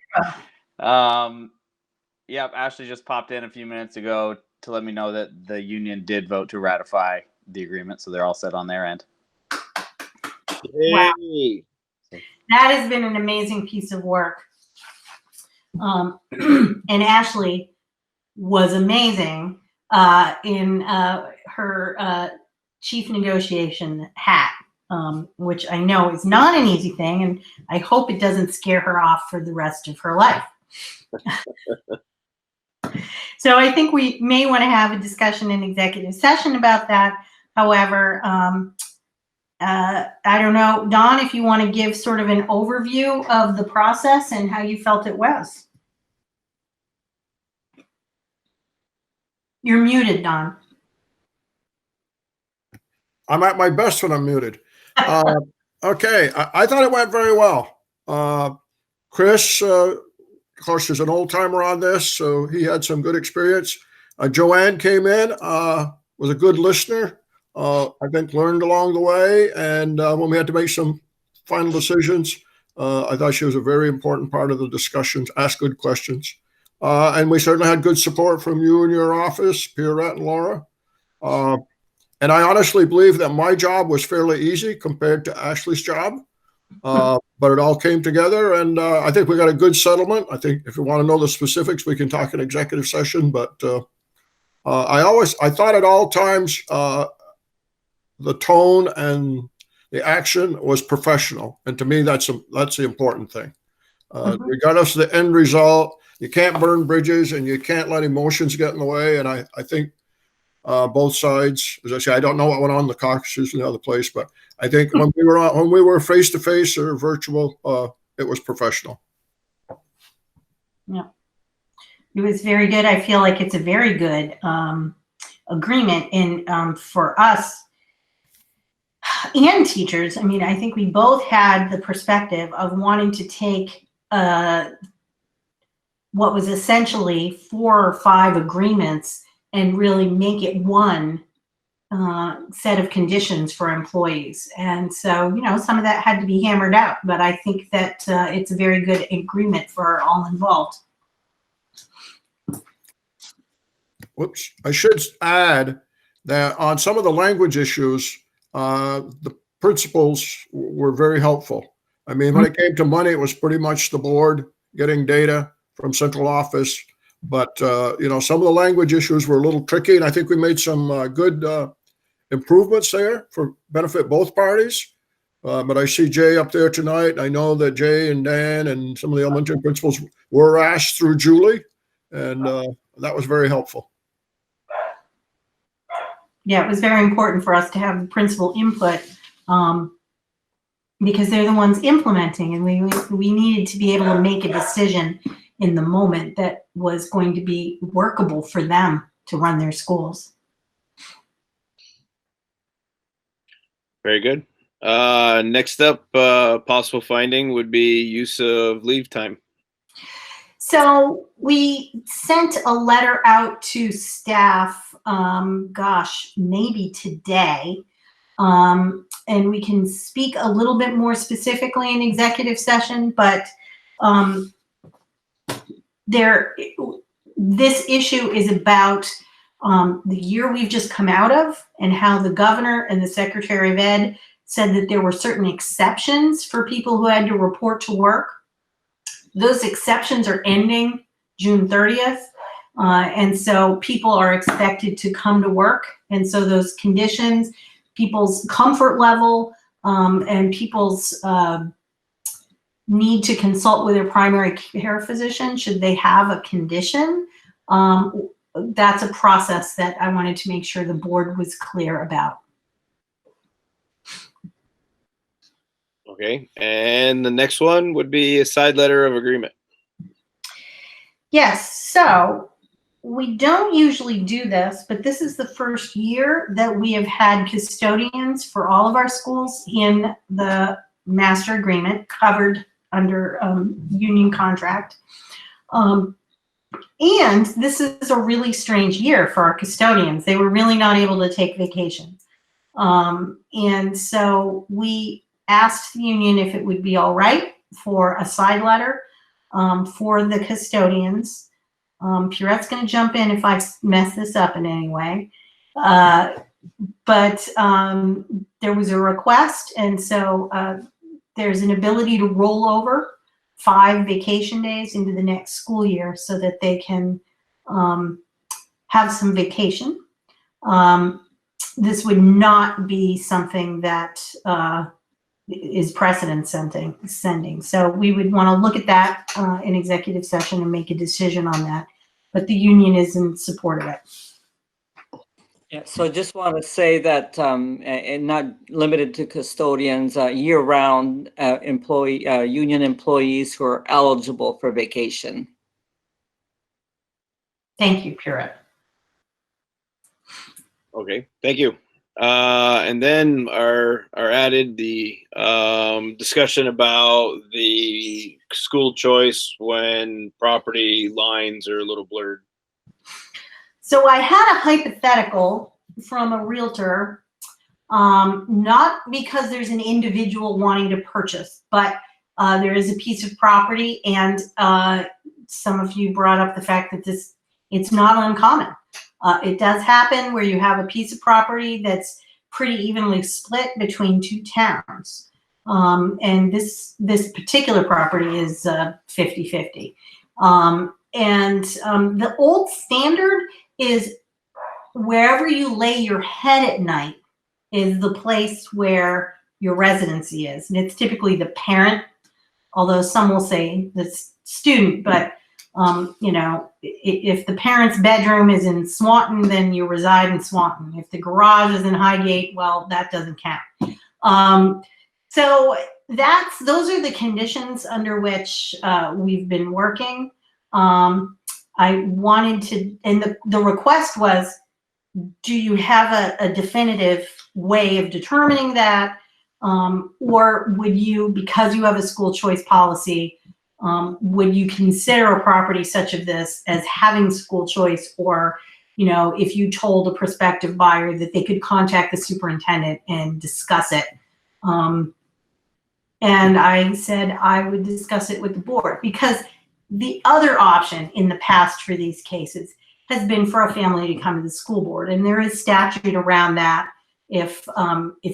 Yep, Ashley just popped in a few minutes ago to let me know that the union did vote to ratify the agreement, so they're all set on their end. Wow. That has been an amazing piece of work. And Ashley was amazing in her chief negotiation hat, which I know is not an easy thing, and I hope it doesn't scare her off for the rest of her life. So I think we may want to have a discussion in executive session about that. However, I don't know, Don, if you want to give sort of an overview of the process and how you felt it was. You're muted, Don. I'm at my best when I'm muted. Okay, I thought it went very well. Chris, of course, is an old timer on this, so he had some good experience. Joanne came in, was a good listener. I think learned along the way, and when we had to make some final decisions, I thought she was a very important part of the discussions, asked good questions. And we certainly had good support from you and your office, Pierrette and Laura. And I honestly believe that my job was fairly easy compared to Ashley's job. But it all came together, and I think we got a good settlement. I think if you want to know the specifics, we can talk in executive session. But I thought at all times the tone and the action was professional, and to me that's the important thing. Regardless of the end result, you can't burn bridges and you can't let emotions get in the way. And I think both sides, as I say, I don't know what went on in the caucuses in the other place, but I think when we were face to face or virtual, it was professional. Yeah, it was very good. I feel like it's a very good agreement in for us and teachers. I mean, I think we both had the perspective of wanting to take what was essentially 4 or 5 agreements and really make it one set of conditions for employees. And so, you know, some of that had to be hammered out, but I think that it's a very good agreement for all involved. Whoops. I should add that on some of the language issues, the principals were very helpful. I mean, when it came to money, it was pretty much the board getting data from central office. But, you know, some of the language issues were a little tricky, and I think we made some good improvements there for benefit both parties. But I see Jay up there tonight. I know that Jay and Dan and some of the elementary principals were asked through Julie, and that was very helpful. Yeah, it was very important for us to have the principal input because they're the ones implementing, and we needed to be able to make a decision in the moment that was going to be workable for them to run their schools. Very good. Next up, possible finding would be use of leave time. So we sent a letter out to staff, maybe today. And we can speak a little bit more specifically in executive session, but this issue is about the year we've just come out of and how the governor and the Secretary of Ed said that there were certain exceptions for people who had to report to work. Those exceptions are ending June 30th. And so people are expected to come to work. And so those conditions, people's comfort level, and people's need to consult with their primary care physician should they have a condition. That's a process that I wanted to make sure the board was clear about. Okay, and the next one would be a side letter of agreement. Yes, so we don't usually do this, but this is the first year that we have had custodians for all of our schools in the master agreement covered under union contract. And this is a really strange year for our custodians. They were really not able to take vacation. And so we asked the union if it would be all right for a side letter for the custodians. Pierrette's going to jump in if I mess this up in any way. But there was a request, and so there's an ability to roll over 5 vacation days into the next school year so that they can have some vacation. This would not be something that is precedent sending. So we would want to look at that in executive session and make a decision on that. But the union is in support of it. Yeah, so just want to say that, and not limited to custodians, year-round union employees who are eligible for vacation. Thank you, Pierrette. Okay, thank you. And then our added the discussion about the school choice when property lines are a little blurred. So I had a hypothetical from a realtor, not because there's an individual wanting to purchase, but there is a piece of property, and some of you brought up the fact that it's not uncommon. It does happen where you have a piece of property that's pretty evenly split between two towns. And this particular property is 50-50. The old standard is wherever you lay your head at night is the place where your residency is. And it's typically the parent, although some will say the student, but you know, if the parent's bedroom is in Swanton, then you reside in Swanton. If the garage is in Highgate, well, that doesn't count. So those are the conditions under which we've been working. I wanted to, and the request was, do you have a definitive way of determining that? Or would you, because you have a school choice policy, would you consider a property such as this as having school choice? Or, you know, if you told a prospective buyer that they could contact the superintendent and discuss it. And I said I would discuss it with the board, because the other option in the past for these cases has been for a family to come to the school board. And there is statute around that. If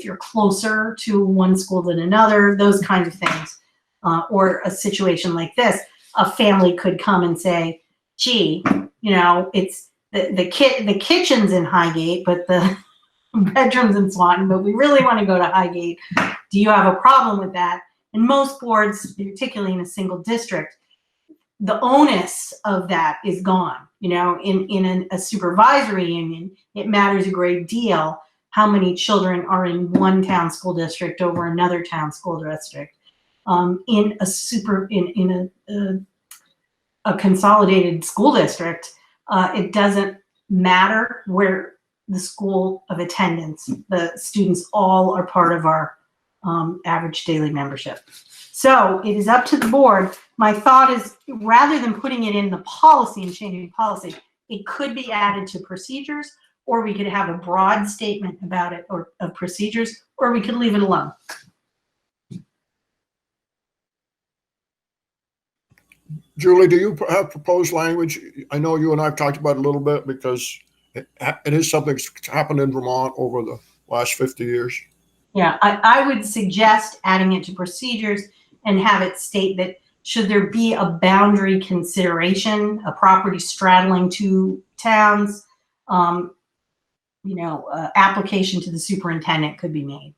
you're closer to one school than another, those kinds of things. Or a situation like this, a family could come and say, gee, you know, it's the kitchen's in Highgate, but the bedroom's in Swanton, but we really want to go to Highgate. Do you have a problem with that? And most boards, particularly in a single district, the onus of that is gone. You know, in a supervisory union, it matters a great deal how many children are in one town school district over another town school district. In a consolidated school district, it doesn't matter where the school of attendance, the students all are part of our average daily membership. So it is up to the board. My thought is, rather than putting it in the policy and changing policy, it could be added to procedures, or we could have a broad statement about it, or of procedures, or we could leave it alone. Julie, do you have proposed language? I know you and I have talked about it a little bit, because it is something that's happened in Vermont over the last 50 years. Yeah, I would suggest adding it to procedures and have it state that should there be a boundary consideration, a property straddling two towns, you know, application to the superintendent could be made.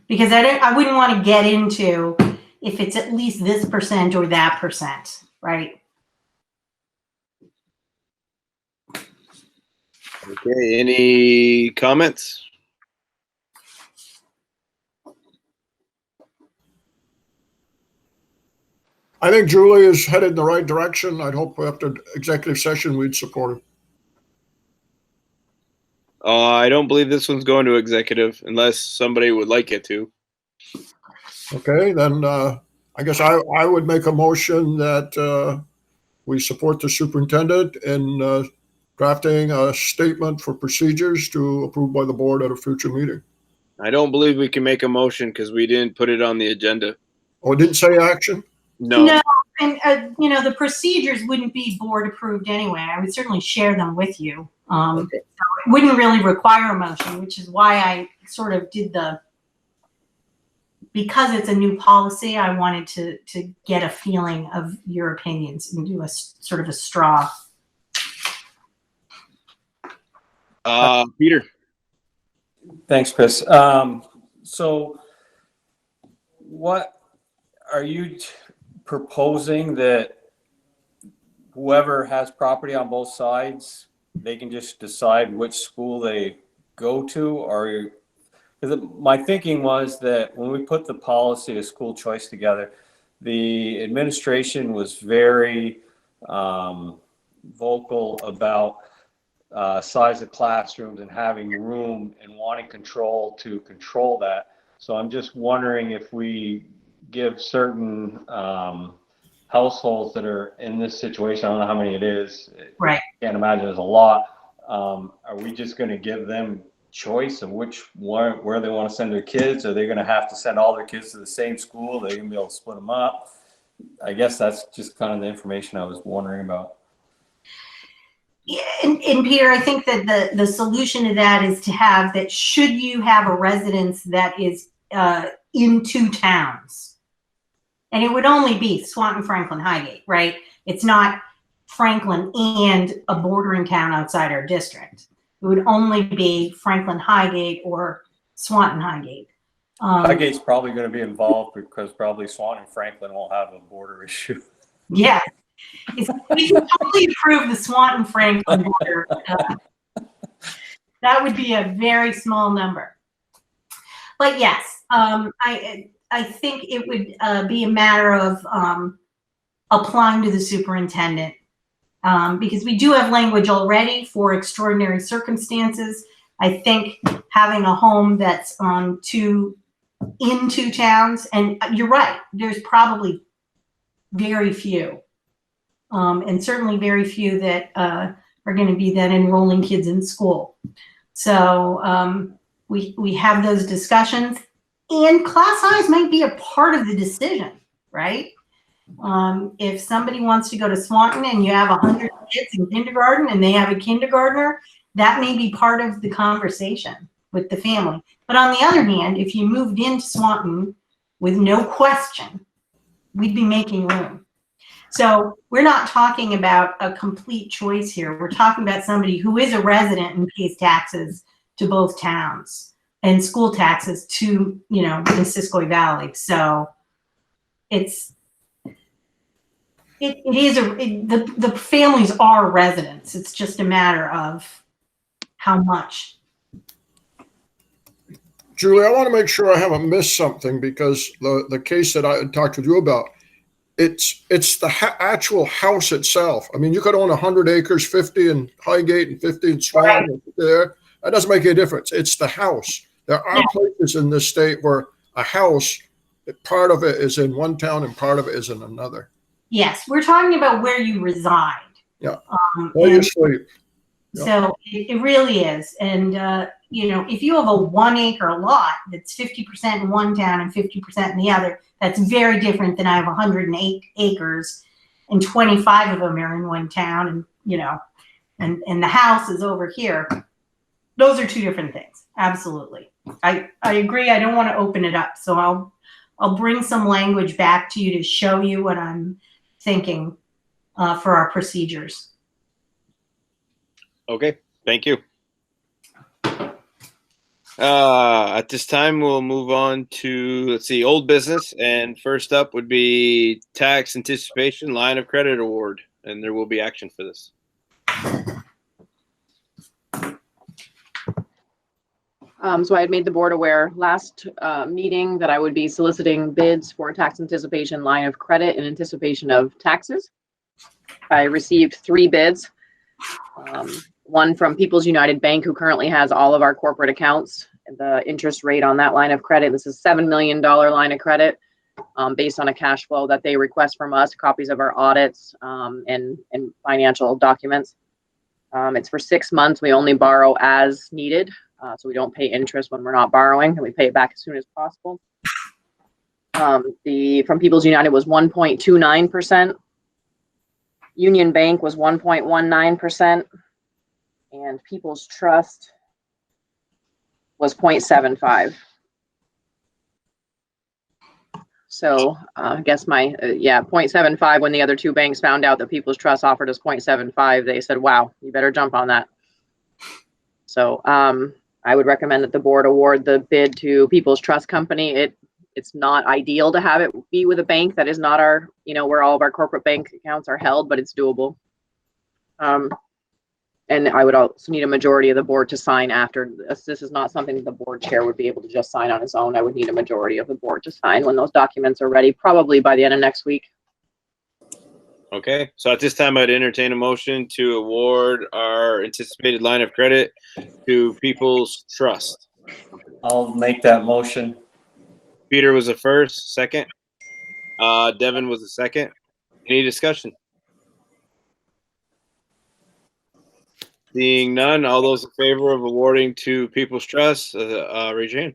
Because I wouldn't want to get into if it's at least this percent or that percent, right? Okay, any comments? I think Julie is headed in the right direction. I'd hope after executive session, we'd support it. I don't believe this one's going to executive unless somebody would like it to. Okay, then I guess I would make a motion that we support the superintendent in drafting a statement for procedures to approve by the board at a future meeting. I don't believe we can make a motion because we didn't put it on the agenda. Oh, it didn't say action? No. No, and you know, the procedures wouldn't be board approved anyway. I would certainly share them with you. So it wouldn't really require a motion, which is why I sort of did because it's a new policy, I wanted to get a feeling of your opinions and do a sort of a straw. Peter. Thanks, Chris. So what are you proposing, that whoever has property on both sides, they can just decide which school they go to? Or, because my thinking was that when we put the policy of school choice together, the administration was very vocal about size of classrooms and having room and wanting control to control that. So I'm just wondering if we give certain households that are in this situation, I don't know how many it is. Right. Can't imagine there's a lot. Are we just going to give them choice of where they want to send their kids? Are they going to have to send all their kids to the same school? They're going to be able to split them up? I guess that's just kind of the information I was wondering about. Yeah, and Peter, I think that the solution to that is to have that should you have a residence that is in two towns, and it would only be Swanton, Franklin, Highgate, right? It's not Franklin and a bordering town outside our district. It would only be Franklin, Highgate, or Swanton, Highgate. Highgate's probably going to be involved because probably Swanton and Franklin won't have a border issue. Yeah. We can totally approve the Swanton Franklin border. That would be a very small number. But yes, I think it would be a matter of applying to the superintendent because we do have language already for extraordinary circumstances. I think having a home that's in two towns, and you're right, there's probably very few. And certainly very few that are going to be then enrolling kids in school. So we have those discussions, and class size might be a part of the decision, right? If somebody wants to go to Swanton and you have 100 kids in kindergarten and they have a kindergartner, that may be part of the conversation with the family. But on the other hand, if you moved into Swanton with no question, we'd be making room. So we're not talking about a complete choice here. We're talking about somebody who is a resident and pays taxes to both towns and school taxes to, Missisquoi Valley. So the families are residents. It's just a matter of how much. Julie, I want to make sure I haven't missed something because the case that I talked with you about, it's the actual house itself. I mean, you could own 100 acres, 50 in Highgate and 50 in Swan. Right. There, that doesn't make any difference. It's the house. There are places in this state where a house, part of it is in one town and part of it is in another. Yes, we're talking about where you reside. Yeah, where you sleep. Yep. So it really is. And, if you have a 1 acre lot that's 50% in one town and 50% in the other, that's very different than I have 108 acres and 25 of them are in one town and, and the house is over here. Those are two different things. Absolutely. I agree. I don't want to open it up. So I'll bring some language back to you to show you what I'm thinking for our procedures. Okay, thank you. At this time, we'll move on to, old business. And first up would be tax anticipation line of credit award. And there will be action for this. So I had made the board aware last meeting that I would be soliciting bids for tax anticipation line of credit in anticipation of taxes. I received 3 bids. One from People's United Bank, who currently has all of our corporate accounts. The interest rate on that line of credit, this is a $7 million line of credit based on a cash flow that they request from us, copies of our audits and financial documents. It's for 6 months. We only borrow as needed. So we don't pay interest when we're not borrowing, and we pay it back as soon as possible. From People's United was 1.29%. Union Bank was 1.19%. And People's Trust was 0.75. So I guess 0.75, when the other 2 banks found out that People's Trust offered us 0.75, they said, wow, you better jump on that. So I would recommend that the board award the bid to People's Trust Company. It's not ideal to have it be with a bank that is not our, where all of our corporate bank accounts are held, but it's doable. And I would also need a majority of the board to sign after this. This is not something that the board chair would be able to just sign on his own. I would need a majority of the board to sign when those documents are ready, probably by the end of next week. Okay, so at this time, I'd entertain a motion to award our anticipated line of credit to People's Trust. I'll make that motion. Peter was the first, second. Devin was the second. Any discussion? Seeing none, all those in favor of awarding to People's Trust, raise your hand.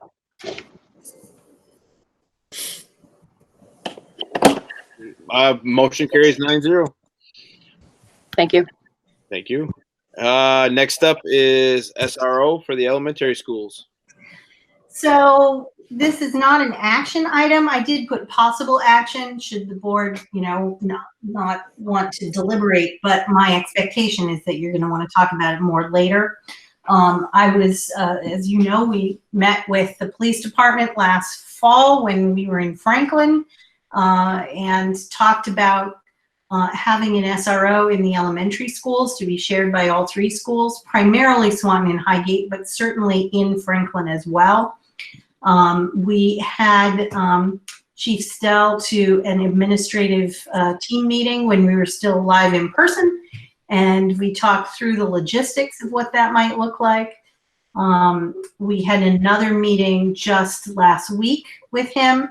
Motion carries 9-0. Thank you. Thank you. Next up is SRO for the elementary schools. So this is not an action item. I did put possible action should the board, not want to deliberate, but my expectation is that you're going to want to talk about it more later. I was, as you know, we met with the police department last fall when we were in Franklin and talked about having an SRO in the elementary schools to be shared by all three schools, primarily Swanton and Highgate, but certainly in Franklin as well. We had Chief Stell to an administrative team meeting when we were still live in person, and we talked through the logistics of what that might look like. We had another meeting just last week with him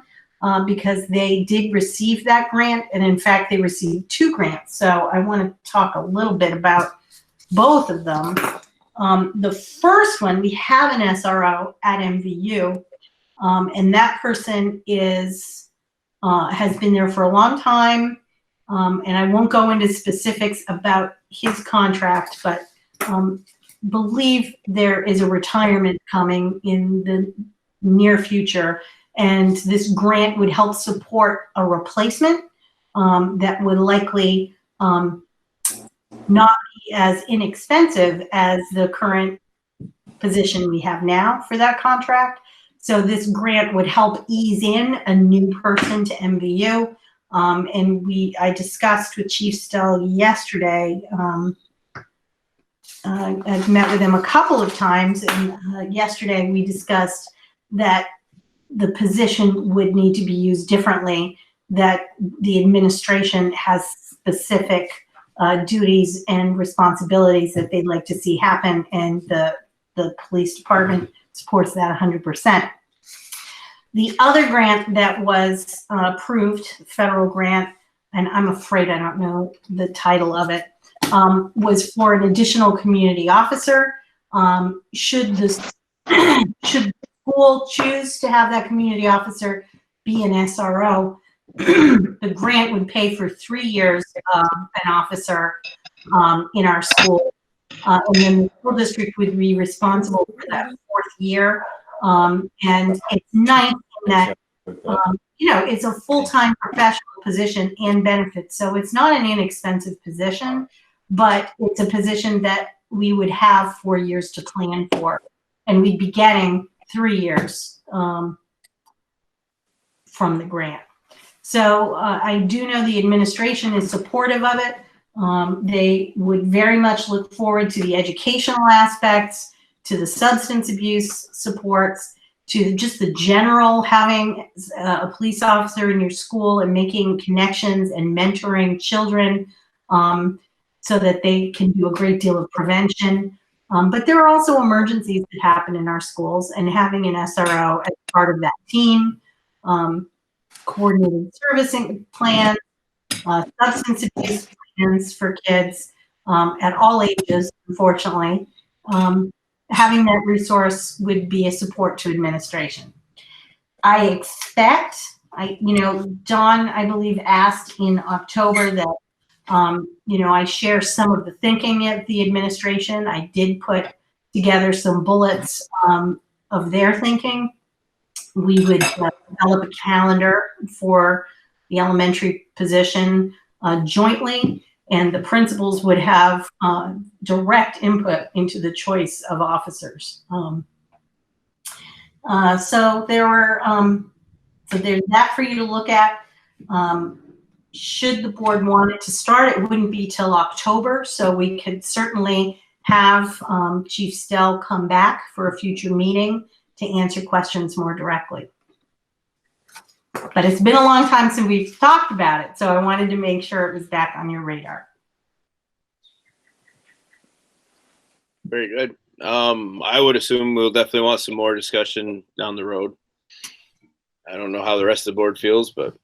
because they did receive that grant, and in fact, they received 2 grants. So I want to talk a little bit about both of them. The first one, we have an SRO at MVU, and that person is has been there for a long time, and I won't go into specifics about his contract, but believe there is a retirement coming in the near future, and this grant would help support a replacement that would likely not be as inexpensive as the current position we have now for that contract. So this grant would help ease in a new person to MVU. And I discussed with Chief Stell yesterday. I've met with him a couple of times, and yesterday we discussed that the position would need to be used differently, that the administration has specific duties and responsibilities that they'd like to see happen, and the police department supports that 100%. The other grant that was approved, federal grant, and I'm afraid I don't know the title of it, was for an additional community officer. Should the school choose to have that community officer be an SRO, the grant would pay for 3 years an officer in our school. And then the school district would be responsible for that 4th year. And it's nice in that, it's a full-time professional position and benefits. So it's not an inexpensive position, but it's a position that we would have 4 years to plan for. And we'd be getting 3 years from the grant. So I do know the administration is supportive of it. They would very much look forward to the educational aspects, to the substance abuse supports, to just the general having a police officer in your school and making connections and mentoring children so that they can do a great deal of prevention. But there are also emergencies that happen in our schools, and having an SRO as part of that team, coordinated servicing plans, substance abuse plans for kids at all ages, unfortunately. Having that resource would be a support to administration. I expect, Don, I believe, asked in October that, I share some of the thinking of the administration. I did put together some bullets of their thinking. We would develop a calendar for the elementary position jointly, and the principals would have direct input into the choice of officers. So there's that for you to look at. Should the board want it to start, it wouldn't be till October, so we could certainly have Chief Stell come back for a future meeting to answer questions more directly. But it's been a long time since we've talked about it, so I wanted to make sure it was back on your radar. Very good. I would assume we'll definitely want some more discussion down the road. I don't know how the rest of the board feels, but.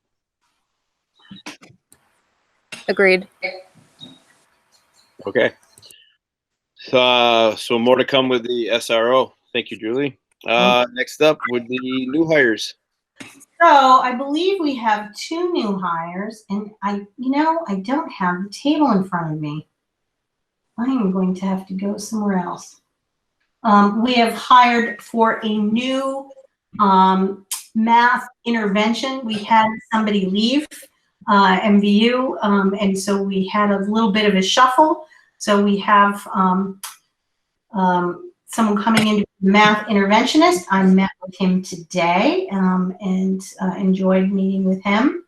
Agreed. Okay. So more to come with the SRO. Thank you, Julie. Next up would be new hires. So I believe we have 2 new hires, and I don't have the table in front of me. I am going to have to go somewhere else. We have hired for a new math intervention. We had somebody leave MVU, and so we had a little bit of a shuffle. So we have someone coming in, math interventionist. I met with him today and enjoyed meeting with him.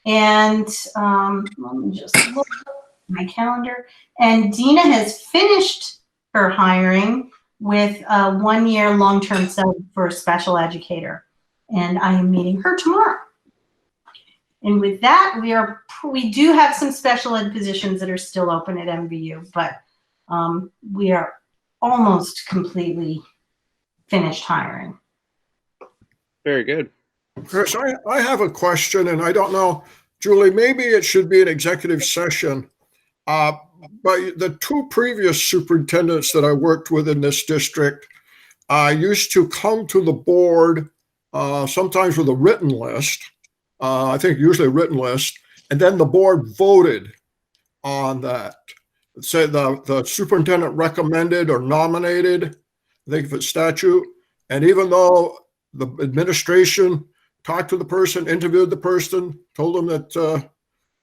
And let me just look at my calendar. And Dina has finished her hiring with a 1-year long-term sub for a special educator. And I am meeting her tomorrow. And with that, we do have some special ed positions that are still open at MVU, but we are almost completely finished hiring. Very good. Chris, I have a question, and I don't know, Julie, maybe it should be an executive session. But the 2 previous superintendents that I worked with in this district used to come to the board sometimes with a written list. I think usually a written list, and then the board voted on that. Say the superintendent recommended or nominated, I think if it's statute, and even though the administration talked to the person, interviewed the person, told them that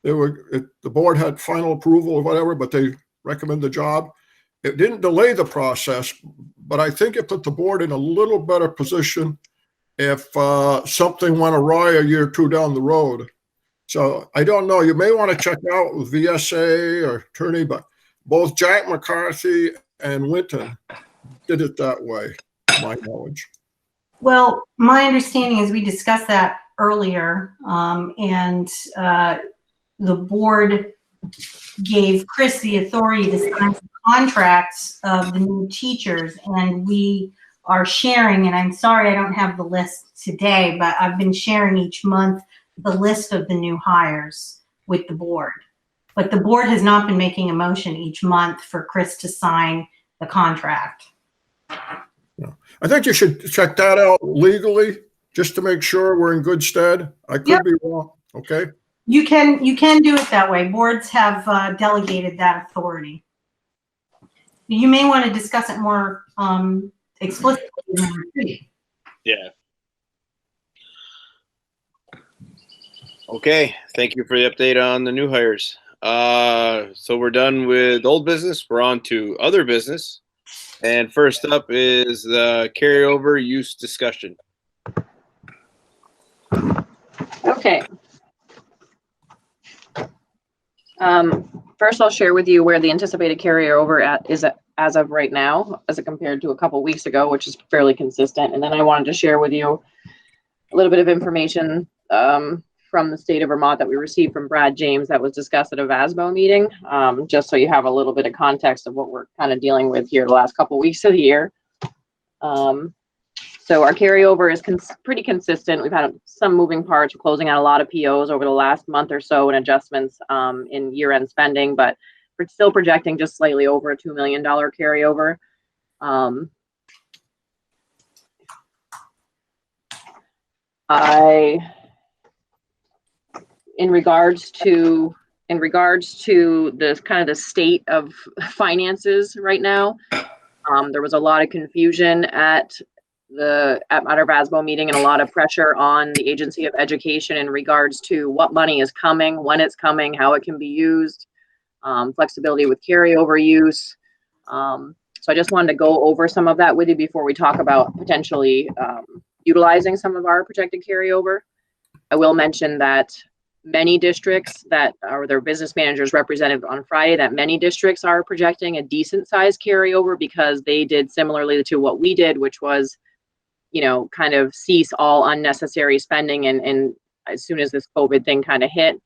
the board had final approval or whatever, but they recommend the job, it didn't delay the process, but I think it put the board in a little better position if something went awry a year or 2 down the road. So I don't know, you may want to check out with VSA or attorney, but both Jack McCarthy and Winton did it that way, to my knowledge. Well, my understanding is we discussed that earlier, and the board gave Chris the authority to sign the contracts of the new teachers, and we are sharing, and I'm sorry I don't have the list today, but I've been sharing each month the list of the new hires with the board. But the board has not been making a motion each month for Chris to sign the contract. Yeah. I think you should check that out legally, just to make sure we're in good stead. I could be wrong, okay? You can do it that way. Boards have delegated that authority. You may want to discuss it more explicitly. Yeah. Okay, thank you for the update on the new hires. So we're done with old business. We're on to other business. And first up is the carryover use discussion. Okay. First, I'll share with you where the anticipated carryover is as of right now, as it compared to a couple weeks ago, which is fairly consistent. And then I wanted to share with you a little bit of information from the state of Vermont that we received from Brad James that was discussed at a VASBO meeting, just so you have a little bit of context of what we're kind of dealing with here the last couple weeks of the year. So our carryover is pretty consistent. We've had some moving parts. We're closing out a lot of POs over the last month or so and adjustments in year-end spending, but we're still projecting just slightly over a $2 million carryover. In regards to the kind of the state of finances right now, there was a lot of confusion at our VASBO meeting and a lot of pressure on the Agency of Education in regards to what money is coming, when it's coming, how it can be used, flexibility with carryover use. So I just wanted to go over some of that with you before we talk about potentially utilizing some of our projected carryover. I will mention that many districts that are their business managers represented on Friday, that many districts are projecting a decent sized carryover because they did similarly to what we did, which was, kind of cease all unnecessary spending and as soon as this COVID thing kind of hit.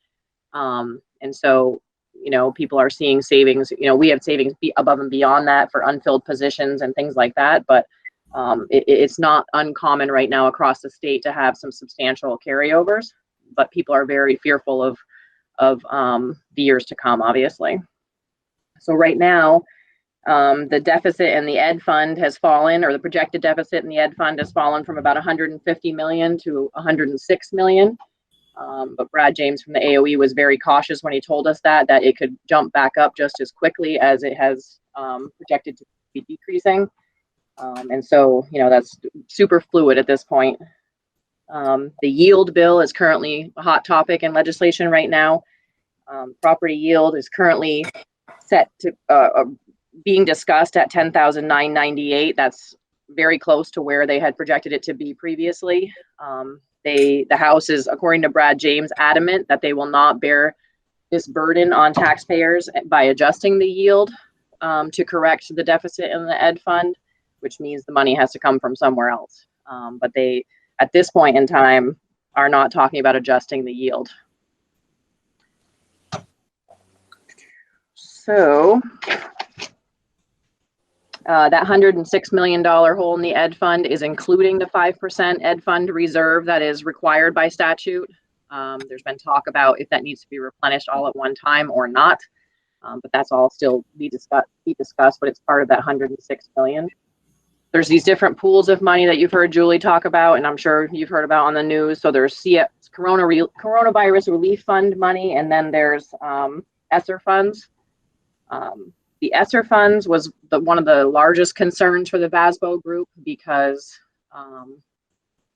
And so, people are seeing savings. We have savings above and beyond that for unfilled positions and things like that. But it's not uncommon right now across the state to have some substantial carryovers. But people are very fearful of the years to come, obviously. So right now, the deficit in the ed fund has fallen, or the projected deficit in the ed fund has fallen from about 150 million to 106 million. But Brad James from the AOE was very cautious when he told us that it could jump back up just as quickly as it has projected to be decreasing. And so, that's super fluid at this point. The yield bill is currently a hot topic in legislation right now. Property yield is currently set to being discussed at 10,998. That's very close to where they had projected it to be previously. The House is, according to Brad James, adamant that they will not bear this burden on taxpayers by adjusting the yield to correct the deficit in the ed fund, which means the money has to come from somewhere else. But they, at this point in time, are not talking about adjusting the yield. So that $106 million hole in the ed fund is including the 5% ed fund reserve that is required by statute. There's been talk about if that needs to be replenished all at one time or not, but that's all still be discussed, but it's part of that 106 million. There's these different pools of money that you've heard Julie talk about, and I'm sure you've heard about on the news. So there's coronavirus relief fund money, and then there's ESSER funds. The ESSER funds was one of the largest concerns for the VASBO group because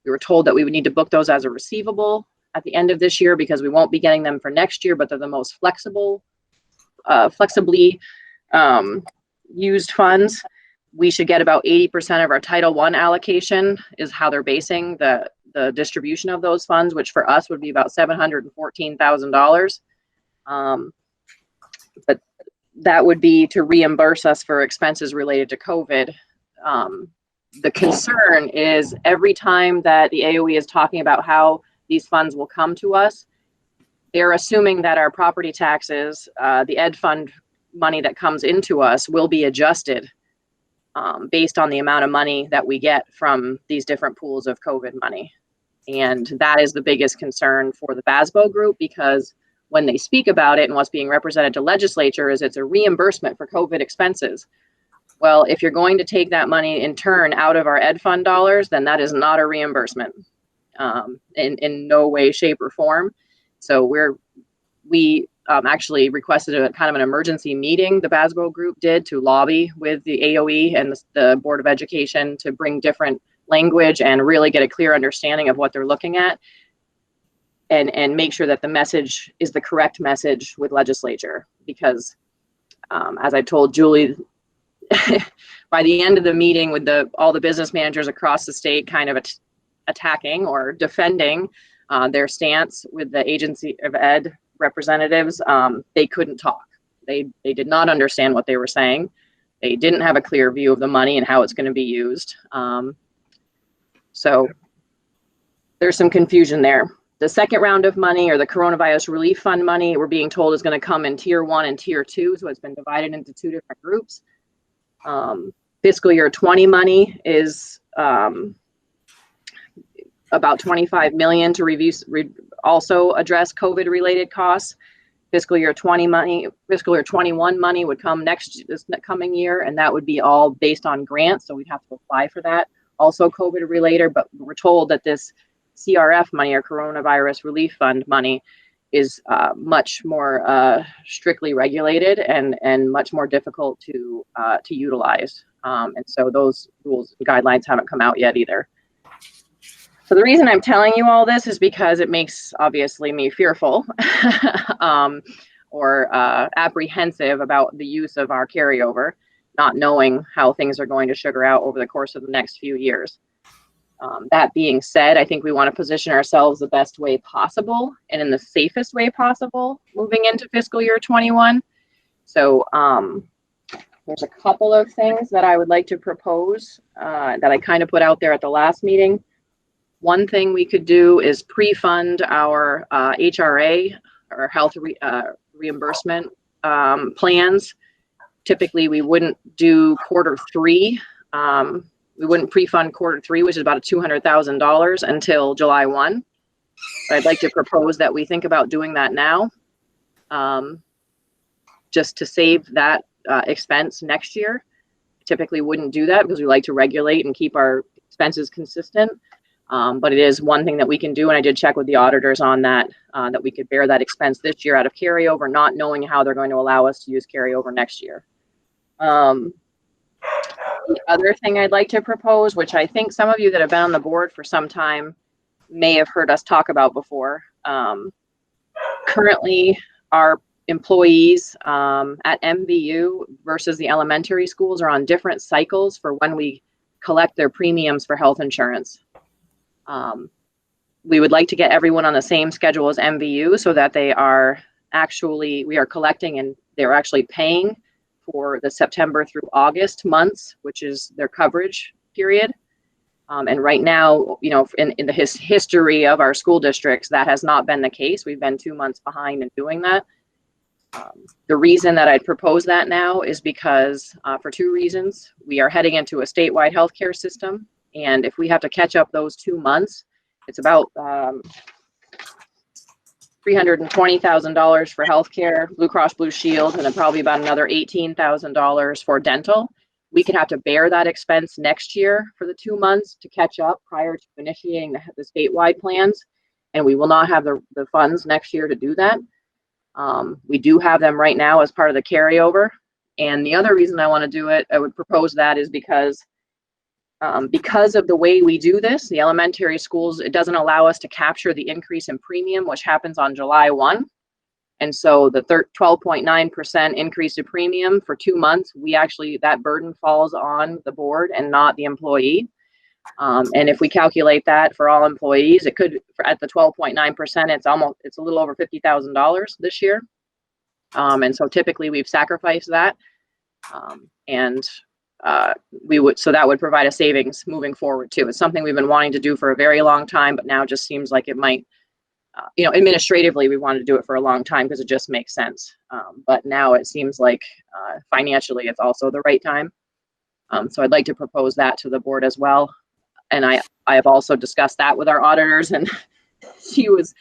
we were told that we would need to book those as a receivable at the end of this year because we won't be getting them for next year, but they're the most flexibly used funds. We should get about 80% of our Title I allocation is how they're basing the distribution of those funds, which for us would be about $714,000. But that would be to reimburse us for expenses related to COVID. The concern is every time that the AOE is talking about how these funds will come to us, they're assuming that our property taxes, the ed fund money that comes into us will be adjusted based on the amount of money that we get from these different pools of COVID money. And that is the biggest concern for the VASBO group, because when they speak about it and what's being represented to legislature is it's a reimbursement for COVID expenses. Well, if you're going to take that money in turn out of our ed fund dollars, then that is not a reimbursement in no way, shape, or form. So we actually requested a kind of an emergency meeting, the VASBO group did, to lobby with the AOE and the Board of Education to bring different language and really get a clear understanding of what they're looking at. And make sure that the message is the correct message with legislature, because as I told Julie, by the end of the meeting with all the business managers across the state kind of attacking or defending their stance with the agency of ed representatives, they couldn't talk. They did not understand what they were saying. They didn't have a clear view of the money and how it's going to be used. So there's some confusion there. The second round of money, or the coronavirus relief fund money, we're being told is going to come in tier 1 and tier 2. So it's been divided into 2 different groups. Fiscal year 20 money is about 25 million to also address COVID related costs. Fiscal year 21 money would come this coming year, and that would be all based on grants. So we'd have to apply for that. Also COVID related, but we're told that this CRF money, or coronavirus relief fund money, is much more strictly regulated and much more difficult to utilize. And so those rules and guidelines haven't come out yet either. So the reason I'm telling you all this is because it makes, obviously, me fearful or apprehensive about the use of our carryover, not knowing how things are going to sugar out over the course of the next few years. That being said, I think we want to position ourselves the best way possible and in the safest way possible moving into fiscal year 21. So there's a couple of things that I would like to propose that I kind of put out there at the last meeting. One thing we could do is pre-fund our HRA or health reimbursement plans. Typically, we wouldn't do quarter three. We wouldn't pre-fund quarter three, which is about $200,000 until July 1. But I'd like to propose that we think about doing that now, just to save that expense next year. Typically wouldn't do that because we like to regulate and keep our expenses consistent. But it is one thing that we can do, and I did check with the auditors on that, that we could bear that expense this year out of carryover, not knowing how they're going to allow us to use carryover next year. The other thing I'd like to propose, which I think some of you that have been on the board for some time may have heard us talk about before. Currently, our employees at MVU versus the elementary schools are on different cycles for when we collect their premiums for health insurance. We would like to get everyone on the same schedule as MVU so that we are collecting and they're actually paying for the September through August months, which is their coverage period. And right now, you know, in the history of our school districts, that has not been the case. We've been 2 months behind in doing that. The reason that I'd propose that now is because for two reasons. We are heading into a statewide healthcare system. And if we have to catch up those 2 months, it's about $320,000 for healthcare, Blue Cross Blue Shield, and then probably about another $18,000 for dental. We could have to bear that expense next year for the 2 months to catch up prior to initiating the statewide plans. And we will not have the funds next year to do that. We do have them right now as part of the carryover. And the other reason I want to do it, I would propose that is because of the way we do this, the elementary schools, it doesn't allow us to capture the increase in premium, which happens on July 1. And so the 12.9% increase in premium for 2 months, that burden falls on the board and not the employee. And if we calculate that for all employees, it could, at the 12.9%, it's a little over $50,000 this year. And so typically we've sacrificed that. So that would provide a savings moving forward too. It's something we've been wanting to do for a very long time, but now just seems like it might, administratively we wanted to do it for a long time because it just makes sense. But now it seems like financially it's also the right time. So I'd like to propose that to the board as well. And I have also discussed that with our auditors, and she was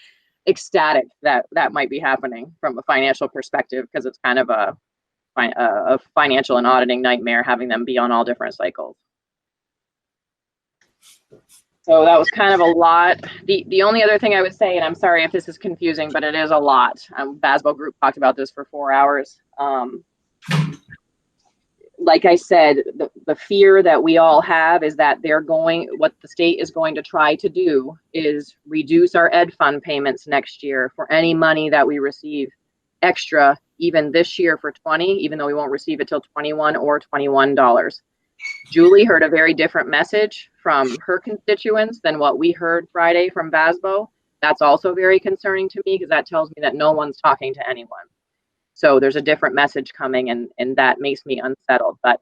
ecstatic that that might be happening from a financial perspective because it's kind of a financial and auditing nightmare having them be on all different cycles. So that was kind of a lot. The only other thing I would say, and I'm sorry if this is confusing, but it is a lot. BASBO Group talked about this for 4 hours. Like I said, the fear that we all have is that what the state is going to try to do is reduce our ed fund payments next year for any money that we receive extra, even this year for 20, even though we won't receive it till 21 or $21. Julie heard a very different message from her constituents than what we heard Friday from BASBO. That's also very concerning to me because that tells me that no one's talking to anyone. So there's a different message coming, and that makes me unsettled. But,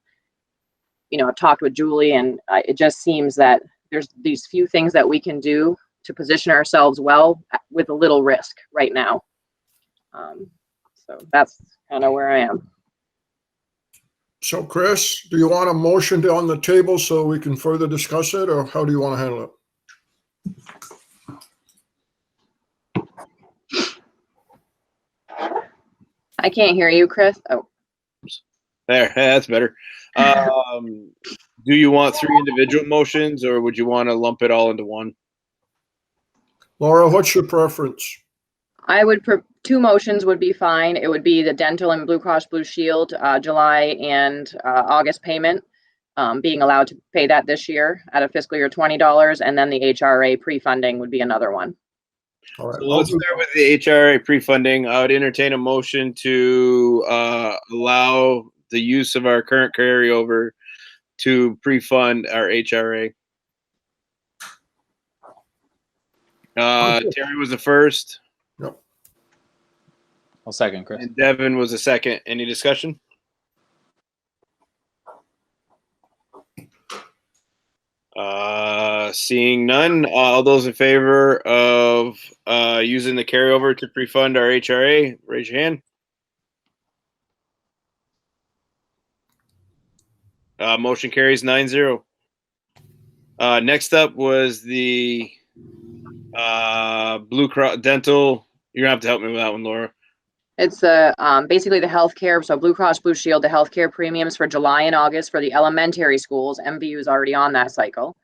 I've talked with Julie, and it just seems that there's these few things that we can do to position ourselves well with a little risk right now. So that's kind of where I am. So Chris, do you want a motion on the table so we can further discuss it, or how do you want to handle it? I can't hear you, Chris. Oh, there, that's better. Do you want 3 individual motions, or would you want to lump it all into one? Laura, what's your preference? I would 2 motions would be fine. It would be the dental and Blue Cross Blue Shield July and August payment, being allowed to pay that this year out of fiscal year $20, and then the HRA pre-funding would be another one. All right. So let's start with the HRA pre-funding. I would entertain a motion to allow the use of our current carryover to pre-fund our HRA. Terry was the first. Yep. I'll second, Chris. And Devin was the second. Any discussion? Seeing none, all those in favor of using the carryover to pre-fund our HRA, raise your hand. Motion carries 9-0. Next up was the Bluecross Dental. You're gonna have to help me with that one, Laura. It's basically the healthcare. So Blue Cross Blue Shield, the healthcare premiums for July and August for the elementary schools. MVU is already on that cycle.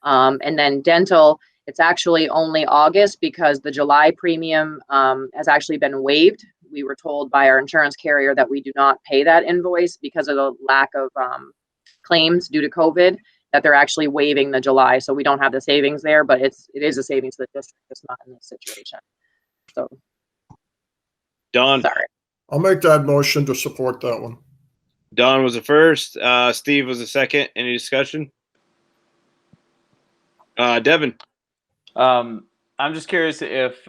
And then dental, it's actually only August because the July premium has actually been waived. We were told by our insurance carrier that we do not pay that invoice because of the lack of claims due to COVID, that they're actually waiving the July. So we don't have the savings there, but it is a savings to the district. It's not in this situation. So. Don. Sorry. I'll make that motion to support that one. Don was the first. Steve was the second. Any discussion? Devin. I'm just curious if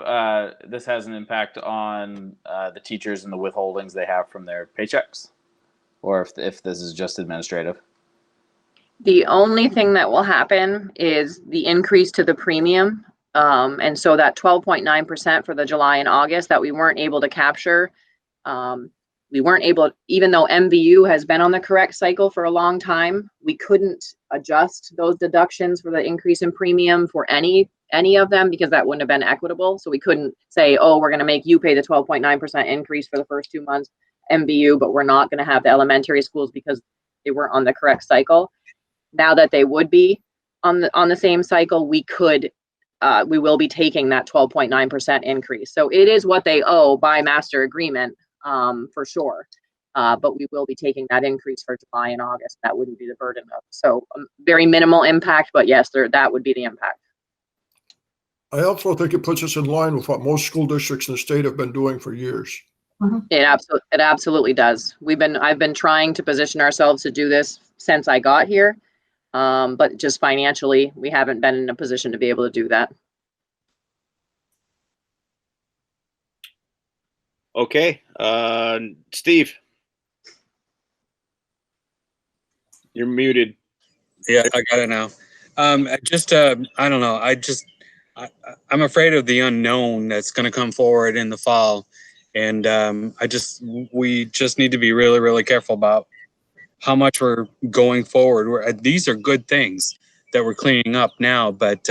this has an impact on the teachers and the withholdings they have from their paychecks, or if this is just administrative. The only thing that will happen is the increase to the premium. And so that 12.9% for the July and August that we weren't able to capture, we weren't able, even though MVU has been on the correct cycle for a long time, we couldn't adjust those deductions for the increase in premium for any of them because that wouldn't have been equitable. So we couldn't say, oh, we're going to make you pay the 12.9% increase for the first 2 months MVU, but we're not going to have the elementary schools because they weren't on the correct cycle. Now that they would be on the same cycle, we will be taking that 12.9% increase. So it is what they owe by master agreement, for sure. But we will be taking that increase for July and August. That wouldn't be the burden of. So very minimal impact, but yes, that would be the impact. I also think it puts us in line with what most school districts in the state have been doing for years. It absolutely does. I've been trying to position ourselves to do this since I got here. But just financially, we haven't been in a position to be able to do that. Okay. Steve. You're muted. Yeah, I got it now. I don't know. I'm afraid of the unknown that's going to come forward in the fall. And we just need to be really, really careful about how much we're going forward. These are good things that we're cleaning up now, but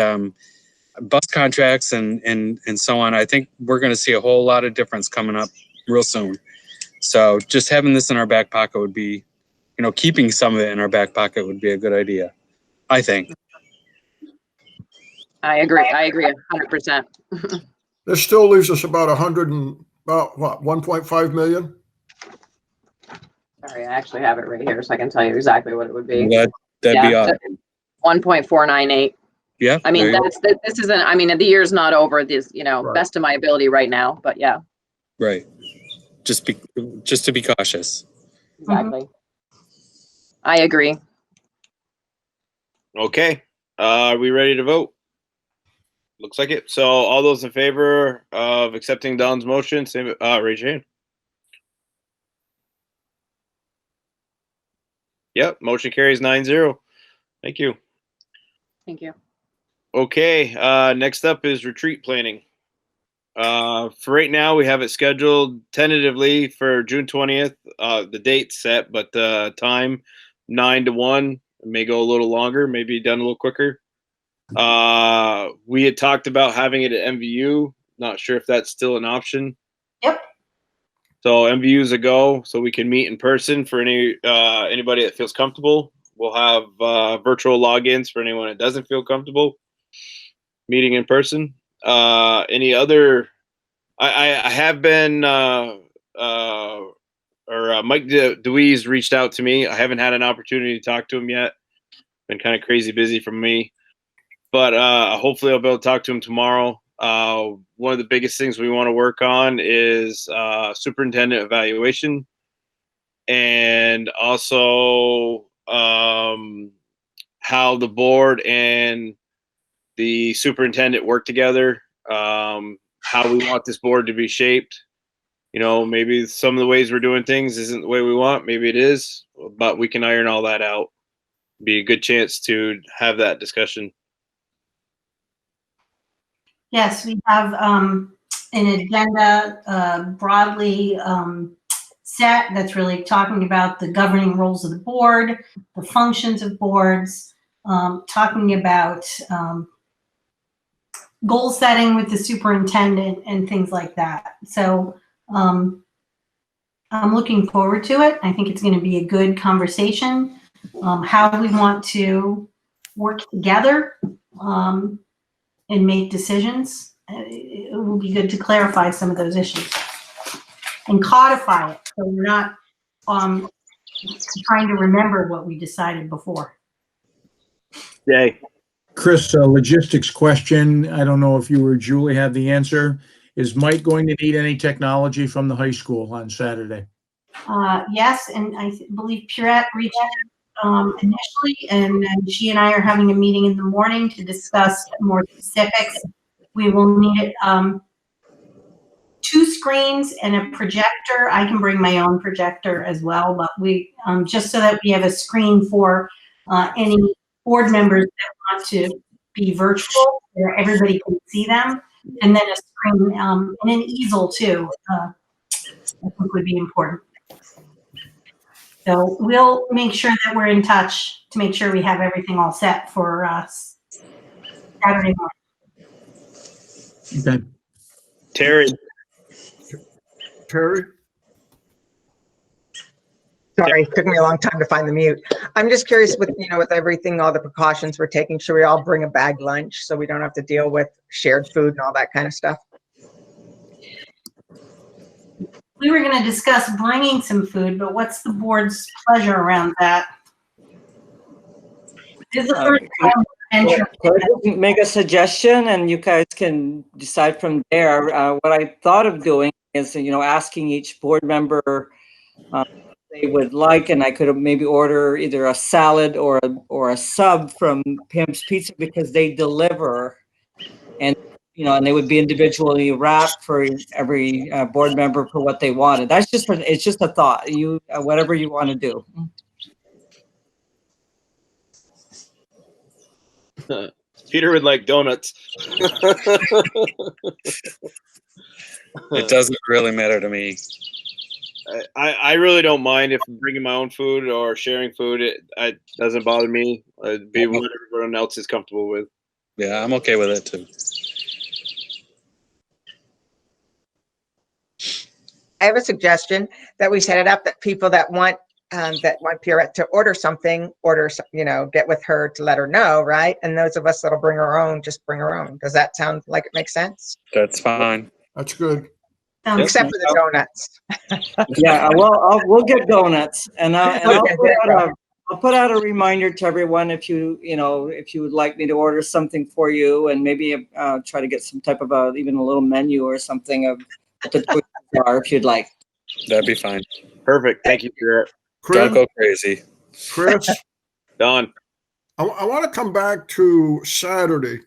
bus contracts and so on, I think we're going to see a whole lot of difference coming up real soon. So just having this in our back pocket would be, keeping some of it in our back pocket would be a good idea, I think. I agree 100%. This still leaves us about 1.5 million? Sorry, I actually have it right here, so I can tell you exactly what it would be. That'd be awesome. 1.498. Yeah. I mean, this isn't, I mean, the year's not over, this, right. Best of my ability right now, but yeah. Right. Just to be cautious. Exactly. I agree. Okay. Are we ready to vote? Looks like it. So all those in favor of accepting Don's motion, raise your hand. Yep, motion carries 9-0. Thank you. Thank you. Okay, next up is retreat planning. For right now, we have it scheduled tentatively for June 20th. The date's set, but the time 9 to 1. It may go a little longer, maybe done a little quicker. We had talked about having it at MVU. Not sure if that's still an option. Yep. So MVU is a go, so we can meet in person for anybody that feels comfortable. We'll have virtual logins for anyone that doesn't feel comfortable meeting in person. Any other? I have been Mike DeWeese reached out to me. I haven't had an opportunity to talk to him yet. Been kind of crazy busy for me, but hopefully I'll be able to talk to him tomorrow. One of the biggest things we want to work on is Superintendent Evaluation, and also how the board and the superintendent work together, how we want this board to be shaped. Maybe some of the ways we're doing things isn't the way we want. Maybe it is, but we can iron all that out. Be a good chance to have that discussion. Yes, we have an agenda broadly set that's really talking about the governing roles of the board, the functions of boards, talking about goal setting with the superintendent and things like that. So I'm looking forward to it. I think it's going to be a good conversation. How we want to work together and make decisions. It will be good to clarify some of those issues and codify it, so we're not trying to remember what we decided before. Yay. Chris, a logistics question. I don't know if you or Julie have the answer. Is Mike going to need any technology from the high school on Saturday? Yes, and I believe Pierrette reached out initially, and she and I are having a meeting in the morning to discuss more specifics. We will need 2 screens and a projector. I can bring my own projector as well, but we just so that we have a screen for any board members that want to be virtual, where everybody can see them, and then a screen and an easel too. I think would be important. So we'll make sure that we're in touch to make sure we have everything all set for Saturday morning. Okay. Terry. Sorry, it took me a long time to find the mute. I'm just curious with, with everything, all the precautions we're taking, should we all bring a bag lunch so we don't have to deal with shared food and all that kind of stuff? We were going to discuss bringing some food, but what's the board's pleasure around that? This is the first time I'll make a suggestion, and you guys can decide from there. What I thought of doing is, asking each board member they would like, and I could maybe order either a salad or a sub from Pim's Pizza, because they deliver, and and they would be individually wrapped for every board member for what they wanted. That's just it's just a thought. You whatever you want to do. Peter would like donuts. It doesn't really matter to me. I really don't mind if I'm bringing my own food or sharing food. It doesn't bother me. It'd be what everyone else is comfortable with. Yeah, I'm okay with it too. I have a suggestion that we set it up that people that want Pierrette to order something, get with her to let her know, right? And those of us that'll bring our own, just bring our own. Does that sound like it makes sense? That's fine. That's good. Except for the donuts. Yeah, well, we'll get donuts, and I'll put out a reminder to everyone if you would like me to order something for you, and maybe try to get some type of even a little menu or something of what the choices are if you'd like. That'd be fine. Perfect. Thank you, Pierrette. Don't go crazy. Chris, Don. I want to come back to Saturday.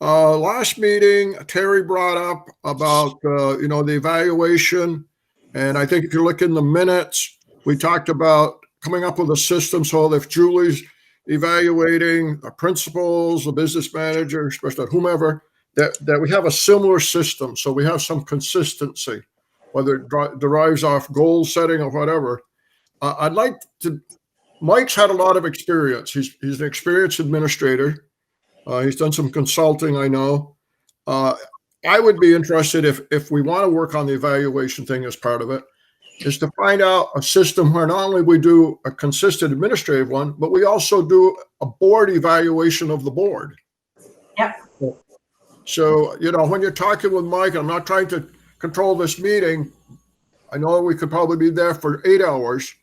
Last meeting, Terry brought up about, the evaluation. And I think if you look in the minutes, we talked about coming up with a system so that if Julie's evaluating the principals, the business manager, especially whomever, that we have a similar system. So we have some consistency, whether it derives off goal setting or whatever. I'd like to, Mike's had a lot of experience. He's an experienced administrator. He's done some consulting, I know. I would be interested if we want to work on the evaluation thing as part of it, is to find out a system where not only we do a consistent administrative one, but we also do a board evaluation of the board. Yep. So, when you're talking with Mike, I'm not trying to control this meeting. I know we could probably be there for 8 hours,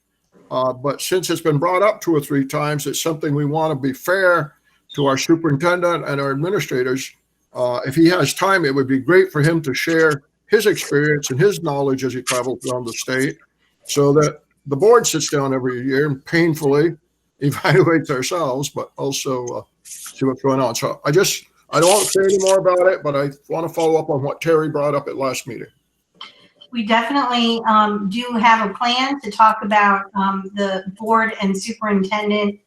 but since it's been brought up 2 or 3 times, it's something we want to be fair to our superintendent and our administrators. If he has time, it would be great for him to share his experience and his knowledge as he travels around the state, so that the board sits down every year and painfully evaluates ourselves, but also see what's going on. So I don't want to say any more about it, but I want to follow up on what Terry brought up at last meeting. We definitely do have a plan to talk about the board and superintendent.